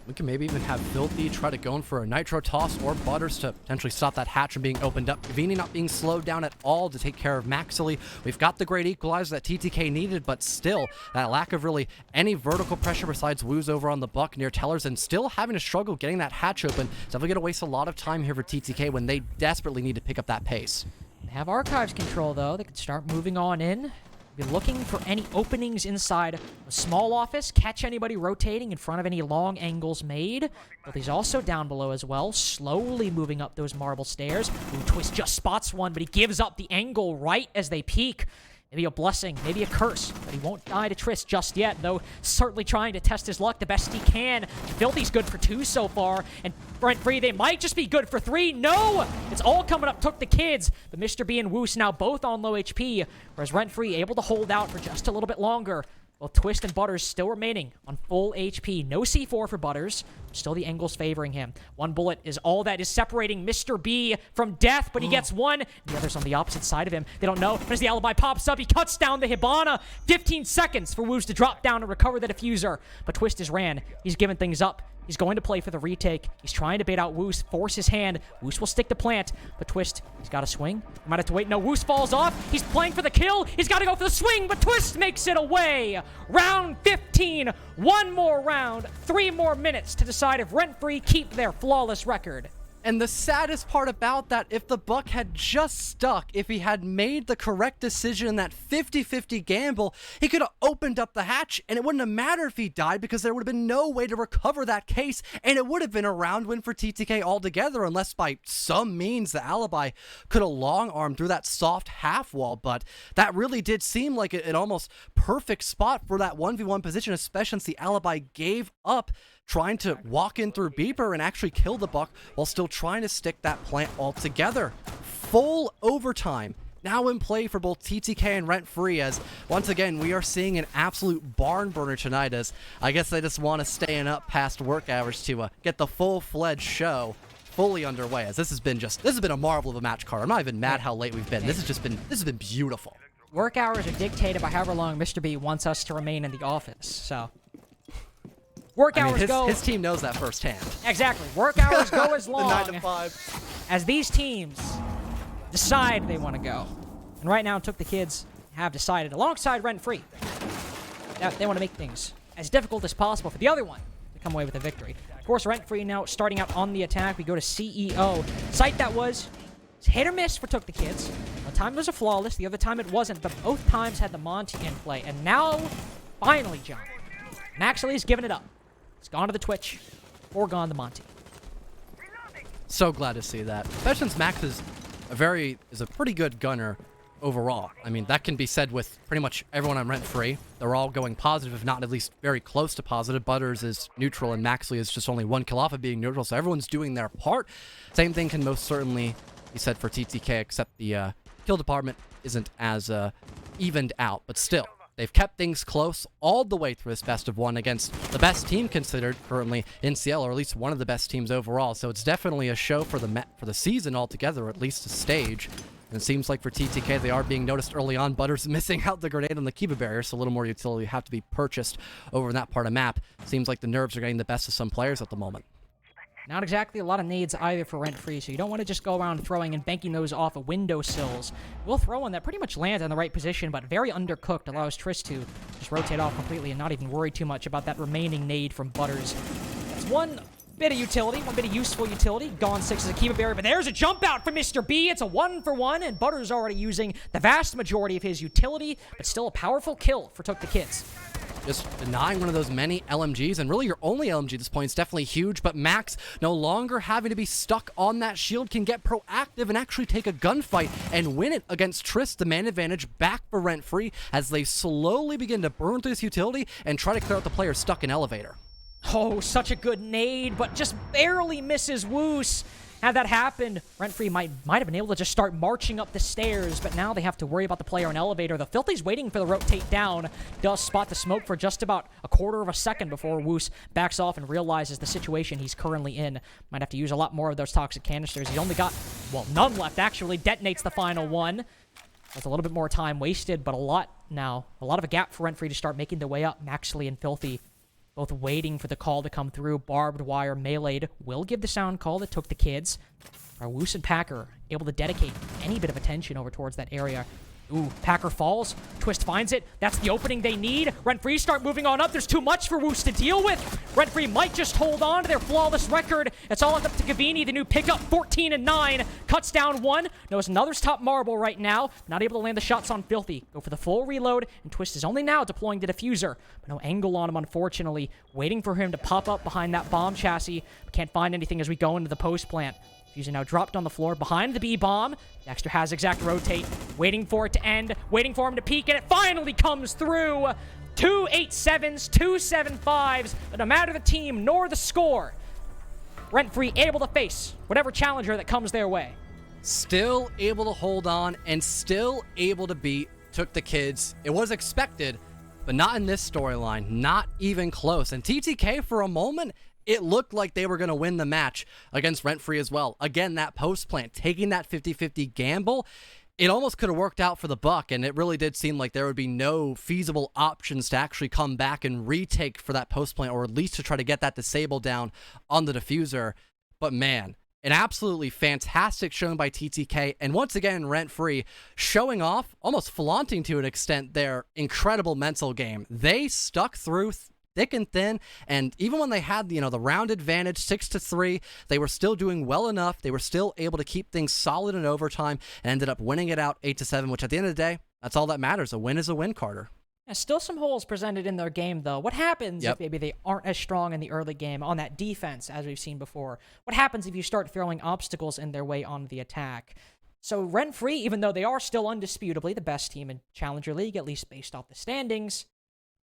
We can maybe even have Filthy try to go in for a Nitro Toss or Butters to potentially stop that hatch from being opened up. Gavini not being slowed down at all to take care of Maxily. We've got the great equalizer that TTK needed, but still, that lack of really any vertical pressure besides Woo's over on the Buck near Tellers and still having to struggle getting that hatch open. It's definitely going to waste a lot of time here for TTK when they desperately need to pick up that pace. They have Archives control, though. They can start moving on in. Be looking for any openings inside a small office, catch anybody rotating in front of any long angles made. But he's also down below as well, slowly moving up those marble stairs. Ooh, Twist just spots one, but he gives up the angle right as they peek. Maybe a blessing, maybe a curse, but he won't die to Trist just yet, though certainly trying to test his luck the best he can. Filthy's good for 2 so far, and RentFree, they might just be good for 3. No! It's all coming up TookTheKids, but Mr. B and Woos now both on low HP, whereas RentFree able to hold out for just a little bit longer. Well, Twist and Butters still remaining on full HP. No C4 for Butters. Still the angles favoring him. One bullet is all that is separating Mr. B from death, but he gets one. The other's on the opposite side of him. They don't know. But as the alibi pops up, he cuts down the Hibana. 15 seconds for Woos to drop down and recover the diffuser. But Twist is ran. He's giving things up. He's going to play for the retake. He's trying to bait out Woos, force his hand. Woos will stick to plant, but Twist, he's got to swing. He might have to wait. No, Woos falls off. He's playing for the kill. He's got to go for the swing, but Twist makes it away. Round 15. One more round. 3 more minutes to decide if RentFree keep their flawless record. And the saddest part about that, if the Buck had just stuck, if he had made the correct decision in that 50-50 gamble, he could have opened up the hatch, and it wouldn't have mattered if he died because there would have been no way to recover that case, and it would have been a round win for TTK altogether, unless by some means the alibi could have long-armed through that soft half wall. But that really did seem like an almost perfect spot for that 1v1 position, especially since the alibi gave up trying to walk in through Beeper and actually kill the Buck while still trying to stick that plant all together. Full overtime now in play for both TTK and RentFree, as once again we are seeing an absolute barn burner tonight, as I guess they just want to stay up past work hours to get the full-fledged show fully underway, as this has been a marvel of a match card. I'm not even mad how late we've been. This has been beautiful. Work hours are dictated by however long Mr. B wants us to remain in the office, so work hours go. His team knows that firsthand. Exactly. Work hours go as long 9 to 5 as these teams decide they want to go. And right now, TookTheKids have decided, alongside RentFree, that they want to make things as difficult as possible for the other one to come away with a victory. Of course, RentFree now starting out on the attack. We go to CEO. Site that was hit or miss for TookTheKids. One time it was a flawless, the other time it wasn't, but both times had the Monty in play. And now, finally, John, Maxily's given it up. It's gone to the Twitch, or gone to Monty. So glad to see that. Especially since Max is a pretty good gunner overall. I mean, that can be said with pretty much everyone on RentFree. They're all going positive, if not at least very close to positive. Butters is neutral, and Maxley is just only 1 kill off of being neutral, so everyone's doing their part. Same thing can most certainly be said for TTK, except the kill department isn't as evened out, but still. They've kept things close all the way through this best of 1 against the best team considered currently in CL, or at least one of the best teams overall. So it's definitely a show for the season altogether, or at least a stage. And it seems like for TTK, they are being noticed early on. Butters missing out the grenade on the Kiva barrier, so a little more utility have to be purchased over in that part of map. Seems like the nerves are getting the best of some players at the moment. Not exactly a lot of nades either for RentFree, so you don't want to just go around throwing and banking those off of windowsills. We'll throw one that pretty much lands in the right position, but very undercooked, allows Trist to just rotate off completely and not even worry too much about that remaining nade from Butters. That's one bit of utility, one bit of useful utility. Gone 6 is a Kiva barrier, but there's a jump out for Mr. B. It's a 1-for-1, and Butters already using the vast majority of his utility, but still a powerful kill for TookTheKids. just denying one of those many LMGs, and really your only LMG at this point is definitely huge, but Max, no longer having to be stuck on that shield, can get proactive and actually take a gunfight and win it against Trist. The man advantage back for RentFree as they slowly begin to burn through this utility and try to clear out the players stuck in elevator. Oh, such a good nade, but just barely misses Woos. Had that happened, RentFree might have been able to just start marching up the stairs, but now they have to worry about the player in elevator. The Filthy's waiting for the rotate down, does spot the smoke for just about a quarter of a second before Woos backs off and realizes the situation he's currently in. Might have to use a lot more of those toxic canisters. He's only got, well, none left, actually. Detonates the final one. That's a little bit more time wasted, but a lot now. A lot of a gap for RentFree to start making their way up. Maxley and Filthy both waiting for the call to come through. Barbed wire meleeed will give the sound call that took the kids. Are Woos and Packer able to dedicate any bit of attention over towards that area? Ooh, Packer falls. Twist finds it. That's the opening they need. RentFree start moving on up. There's too much for Woos to deal with. RentFree might just hold on to their flawless record. It's all up to Gavini, the new pickup, 14-9. Cuts down one. Knows another's top marble right now. Not able to land the shots on Filthy. Go for the full reload, and Twist is only now deploying the diffuser. But no angle on him, unfortunately. Waiting for him to pop up behind that bomb chassis. Can't find anything as we go into the post plant. Diffuser now dropped on the floor behind the B-bomb. Dexter has exact rotate, waiting for it to end, waiting for him to peek, and it finally comes through. 2 8-7s, 2 7-5s, but no matter the team nor the score, RentFree able to face whatever challenger that comes their way. Still able to hold on and still able to beat TookTheKids. It was expected, but not in this storyline, not even close. And TTK, for a moment, it looked like they were going to win the match against RentFree as well. Again, that post plant, taking that 50-50 gamble, it almost could have worked out for the buck, and it really did seem like there would be no feasible options to actually come back and retake for that post plant, or at least to try to get that disable down on the diffuser. But man, an absolutely fantastic showing by TTK, and once again, RentFree showing off, almost flaunting to an extent, their incredible mental game. They stuck through thick and thin, and even when they had the round advantage 6-3, they were still doing well enough. They were still able to keep things solid in overtime and ended up winning it out 8-7, which at the end of the day, that's all that matters. A win is a win, Carter. Yeah, still some holes presented in their game, though. What happens if maybe they aren't as strong in the early game on that defense as we've seen before? What happens if you start throwing obstacles in their way on the attack? So RentFree, even though they are still undisputably the best team in Challenger League, at least based off the standings,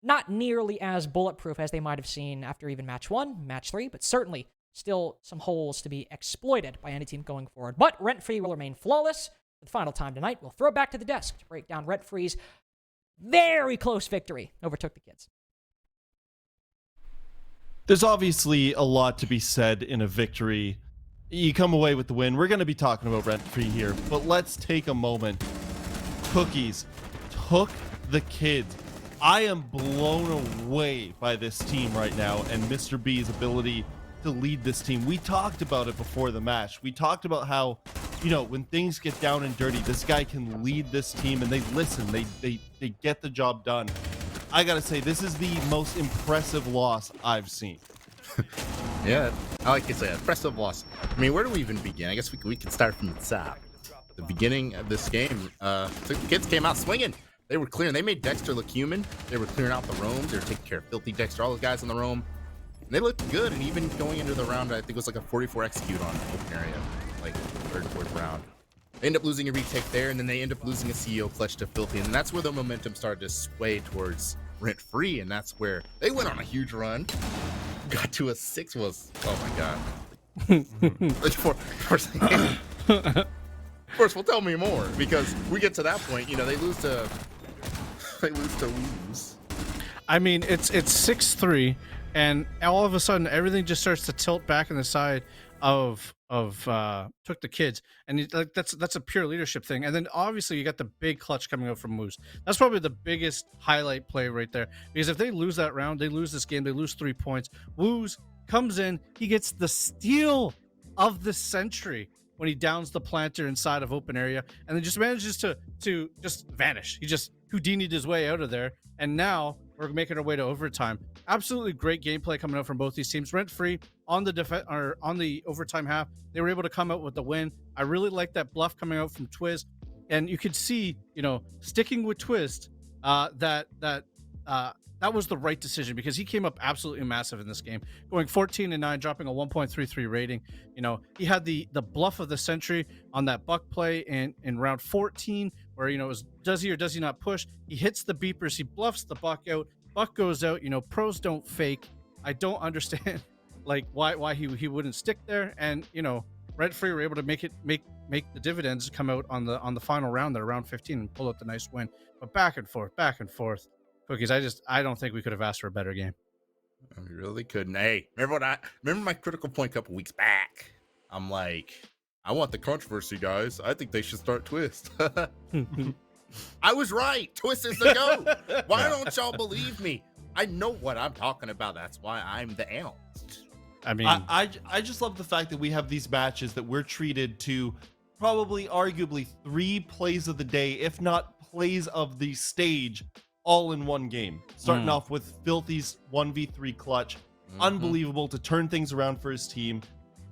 not nearly as bulletproof as they might have seen after even match 1, match 3, but certainly still some holes to be exploited by any team going forward. But RentFree will remain flawless. For the final time tonight, we'll throw back to the desk to break down RentFree's very close victory over TookTheKids. There's obviously a lot to be said in a victory. You come away with the win. We're going to be talking about RentFree here, but let's take a moment. Cookies took the kids. I am blown away by this team right now and Mr. B's ability to lead this team. We talked about it before the match. We talked about how, when things get down and dirty, this guy can lead this team, and they listen. They get the job done. I gotta say, this is the most impressive loss I've seen. Yeah, I like to say impressive loss. I mean, where do we even begin? I guess we can start from the top. The beginning of this game, the kids came out swinging. They were clearing. They made Dexter look human. They were clearing out the roams. They were taking care of Filthy, Dexter, all those guys in the roam. And they looked good. And even going into the round, I think it was like a 44 execute on open area, like third, fourth round. They end up losing a retake there, and then they end up losing a CEO clutch to Filthy. And that's where the momentum started to sway towards RentFree. And that's where they went on a huge run. Got to a 6 was, oh my God. First, well, tell me more, because we get to that point, they lose to Woos. I mean, it's 6-3, and all of a sudden everything just starts to tilt back on the side of TookTheKids, and that's a pure leadership thing. And then obviously you got the big clutch coming out from Moose. That's probably the biggest highlight play right there, because if they lose that round, they lose this game, they lose 3 points. Woos comes in, he gets the steal of the century when he downs the planter inside of open area, and then just manages to just vanish. He just Houdini'd his way out of there, and now we're making our way to overtime. Absolutely great gameplay coming out from both these teams. RentFree on the overtime half, they were able to come out with the win. I really like that bluff coming out from Twiz, and you could see, sticking with Twist, that that was the right decision because he came up absolutely massive in this game, going 14-9, dropping a 1.33 rating. You know, he had the bluff of the century on that buck play in round 14, where, you know, it was does he or does he not push? He hits the beepers, he bluffs the buck out, buck goes out. You know, pros don't fake. I don't understand like why he wouldn't stick there. And, you know, RentFree were able to make the dividends come out on the final round there, round 15, and pull out the nice win. But back and forth. Cookies, I don't think we could have asked for a better game. We really couldn't. Hey, remember my critical point a couple weeks back? I'm like, I want the controversy, guys. I think they should start Twist. I was right. Twist is the GOAT. Why don't y'all believe me? I know what I'm talking about. That's why I'm the analyst. I mean, I just love the fact that we have these matches that we're treated to probably arguably 3 plays of the day, if not plays of the stage, all in one game. Starting off with Filthy's 1v3 clutch. Unbelievable to turn things around for his team.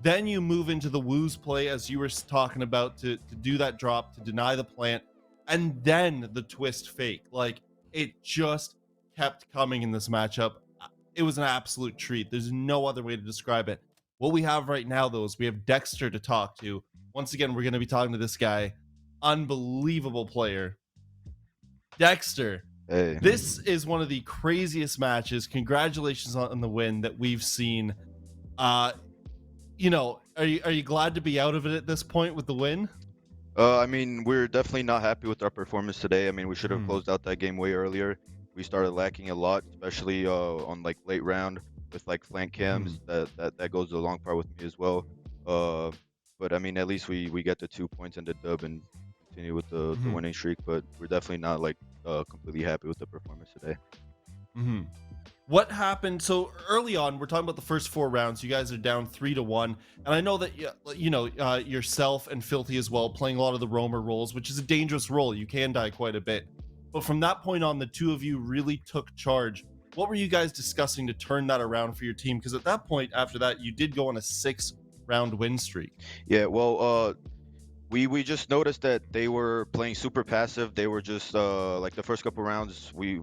Then you move into the Woo's play, as you were talking about, to do that drop, to deny the plant. And then the Twist fake. Like, it just kept coming in this matchup. It was an absolute treat. There's no other way to describe it. What we have right now, though, is we have Dexter to talk to. Once again, we're going to be talking to this guy. Unbelievable player. Dexter, Hey. this is one of the craziest matches. Congratulations on the win that we've seen. You know, are you glad to be out of it at this point with the win? I mean, we're definitely not happy with our performance today. I mean, we should have closed out that game way earlier. We started lacking a lot, especially on like late round with like flank cams. That goes a long part with me as well. But I mean, at least we get the 2 points and the dub and continue with the winning streak. But we're definitely not like completely happy with the performance today. What happened? So early on, we're talking about the first 4 rounds. You guys are down 3-1, and I know that yourself and Filthy as well playing a lot of the roamer roles, which is a dangerous role. You can die quite a bit. But from that point on, the two of you really took charge. What were you guys discussing to turn that around for your team? Because at that point, after that, you did go on a 6-round win streak. Yeah, well, we just noticed that they were playing super passive. They were just like the first couple rounds we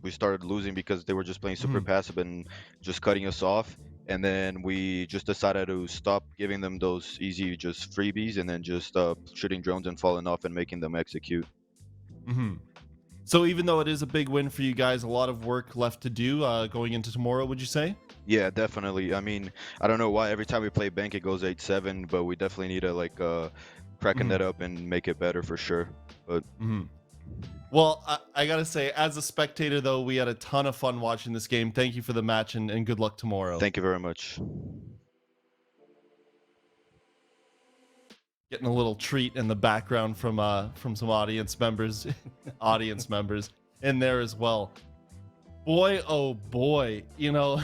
started losing because they were just playing super passive and just cutting us off. And then we just decided to stop giving them those easy just freebies and then just shooting drones and falling off and making them execute. So even though it is a big win for you guys, a lot of work left to do going into tomorrow, would you say? Yeah, definitely. I mean, I don't know why every time we play Bank it goes 8-7, but we definitely need to like cracken that up and make it better for sure. But Well, I gotta say, as a spectator though, we had a ton of fun watching this game. Thank you for the match and good luck tomorrow. thank you very much. Getting a little treat in the background from some audience members in there as well. Boy, oh boy, you know,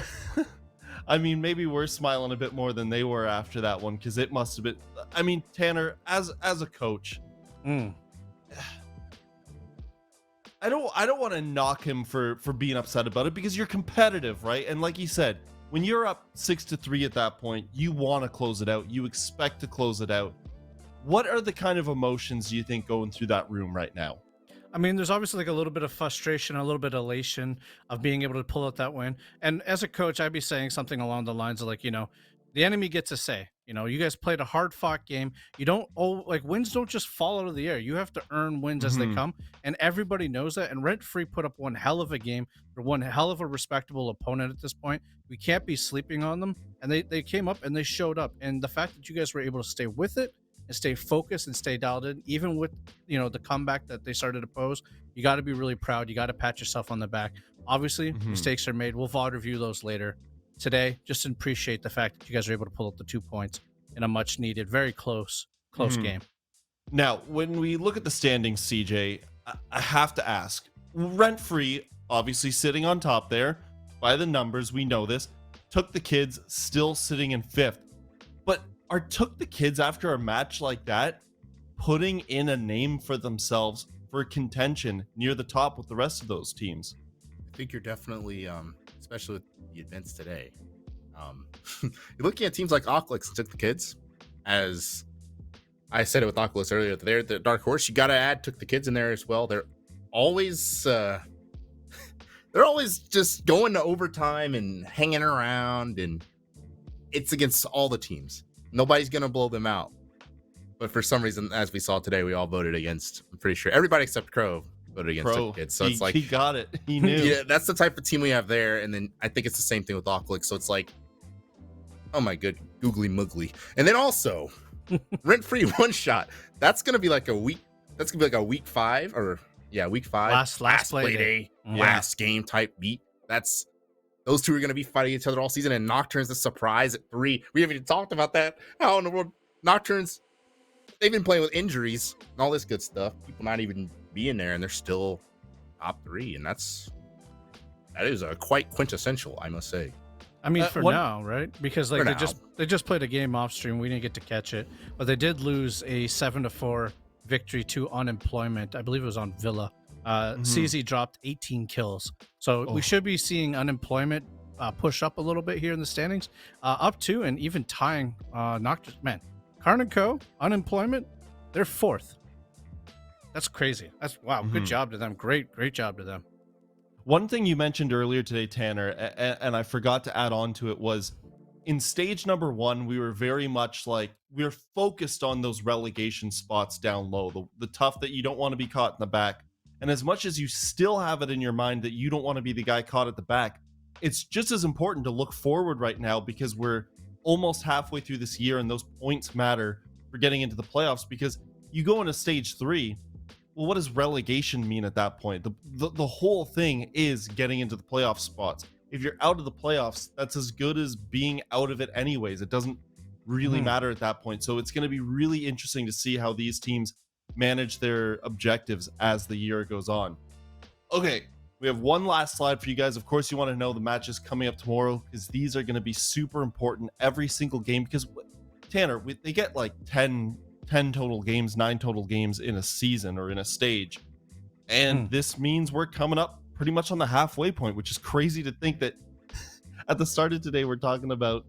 I mean, maybe we're smiling a bit more than they were after that one, because it must have been. I mean, Tanner, as a coach, I don't want to knock him for being upset about it, because you're competitive, right? And like he said, when you're up 6-3 at that point, you want to close it out. You expect to close it out. What are the kind of emotions you think going through that room right now? I mean, there's obviously like a little bit of frustration, a little bit of elation of being able to pull out that win. And as a coach, I'd be saying something along the lines of like, you know, the enemy gets a say. You know, you guys played a hard-fought game. You don't wins don't just fall out of the air. You have to earn wins as they come, and everybody knows that. And RentFree put up one hell of a game for one hell of a respectable opponent at this point. We can't be sleeping on them. And they came up and they showed up. And the fact that you guys were able to stay with it and stay focused and stay dialed in, even with, you know, the comeback that they started to pose, you got to be really proud. You got to pat yourself on the back. Obviously, mistakes are made. We'll VOD review those later. Today, just appreciate the fact that you guys are able to pull up the 2 points in a much needed, very close game. Now, when we look at the standings, CJ, I have to ask, RentFree, obviously sitting on top there, by the numbers, we know this. TookTheKids still sitting in 5th. But are TookTheKids, after a match like that, putting in a name for themselves for contention near the top with the rest of those teams? I think you're definitely, especially with the events today, you're looking at teams like Oculix and TookTheKids. As I said it with Oculix earlier, they're the dark horse. You got to add TookTheKids in there as well. They're always they're always just going to overtime and hanging around, and it's against all the teams. Nobody's gonna blow them out. But for some reason, as we saw today, we all voted against. I'm pretty sure everybody except Crow voted against TookTheKids. So it's like he got it. He knew. yeah, that's the type of team we have there. And then I think it's the same thing with Oculix. So it's like, oh my good, googly muggly. And then also, RentFree one shot. That's gonna be like a week. That's gonna be like a week 5 or week 5. Last Playday. Last game type beat. That's those two are gonna be fighting each other all season. And Nocturne's the surprise at 3. We haven't even talked about that. How in the world Nocturne's? They've been playing with injuries and all this good stuff. People not even being there, and they're still top 3, and that is a quite quintessential, I must say. I mean, for now, right? Because like they just played a game off stream. We didn't get to catch it, but they did lose a 7-4 victory to Unemployment. I believe it was on Villa. CZ dropped 18 kills, so we should be seeing Unemployment push up a little bit here in the standings, up to and even tying Nocturne. Man, Karn & Co, Unemployment, they're 4th. That's crazy. That's wow. Good job to them. Great job to them. One thing you mentioned earlier today, Tanner, and I forgot to add on to it, was in stage number 1, we were very much like, we were focused on those relegation spots down low, the tough that you don't want to be caught in the back. And as much as you still have it in your mind that you don't want to be the guy caught at the back, it's just as important to look forward right now, because we're almost halfway through this year and those points matter for getting into the playoffs. Because you go into stage 3, well, what does relegation mean at that point? The whole thing is getting into the playoff spots. If you're out of the playoffs, that's as good as being out of it anyways. It doesn't really matter at that point. So it's going to be really interesting to see how these teams manage their objectives as the year goes on. Okay, we have one last slide for you guys. Of course, you want to know the matches coming up tomorrow, because these are going to be super important every single game. Because Tanner, they get like 10 total games, 9 total games in a season or in a stage. And this means we're coming up pretty much on the halfway point, which is crazy to think that at the start of today, we're talking about,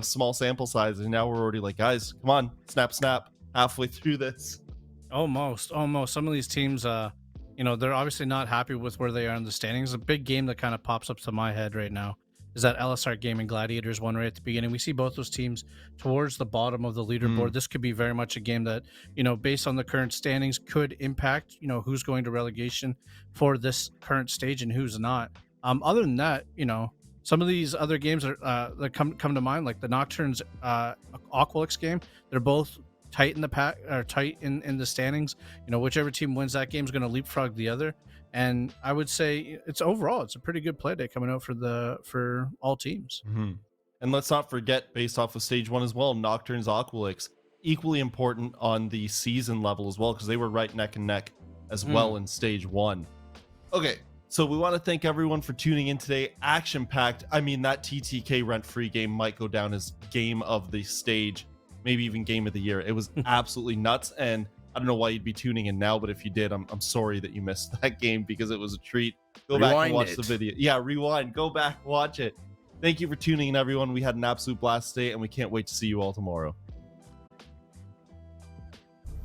small sample size. And now we're already like, guys, come on, snap, halfway through this. Almost. Some of these teams, they're obviously not happy with where they are in the standings. A big game that kind of pops up to my head right now is that LSR Gaming Gladiators one right at the beginning. We see both those teams towards the bottom of the leaderboard. This could be very much a game that, based on the current standings, could impact, who's going to relegation for this current stage and who's not. Other than that, some of these other games that come to mind, like the Nocturnes Aqualix game, they're both tight in the pack, or tight in the standings. Whichever team wins that game is going to leapfrog the other. And I would say it's a pretty good play day coming out for all teams. And let's not forget, based off of stage 1 as well, Nocturne's Aqualix, equally important on the season level as well, because they were right neck and neck as well in stage 1. Okay, so we want to thank everyone for tuning in today. Action packed. I mean, that TTK RentFree game might go down as game of the stage, maybe even game of the year. It was absolutely nuts. And I don't know why you'd be tuning in now, but if you did, I'm sorry that you missed that game, because it was a treat. Go back and watch the video. Yeah, rewind. Go back, watch it. Thank you for tuning in, everyone. We had an absolute blast today, and we can't wait to see you all tomorrow.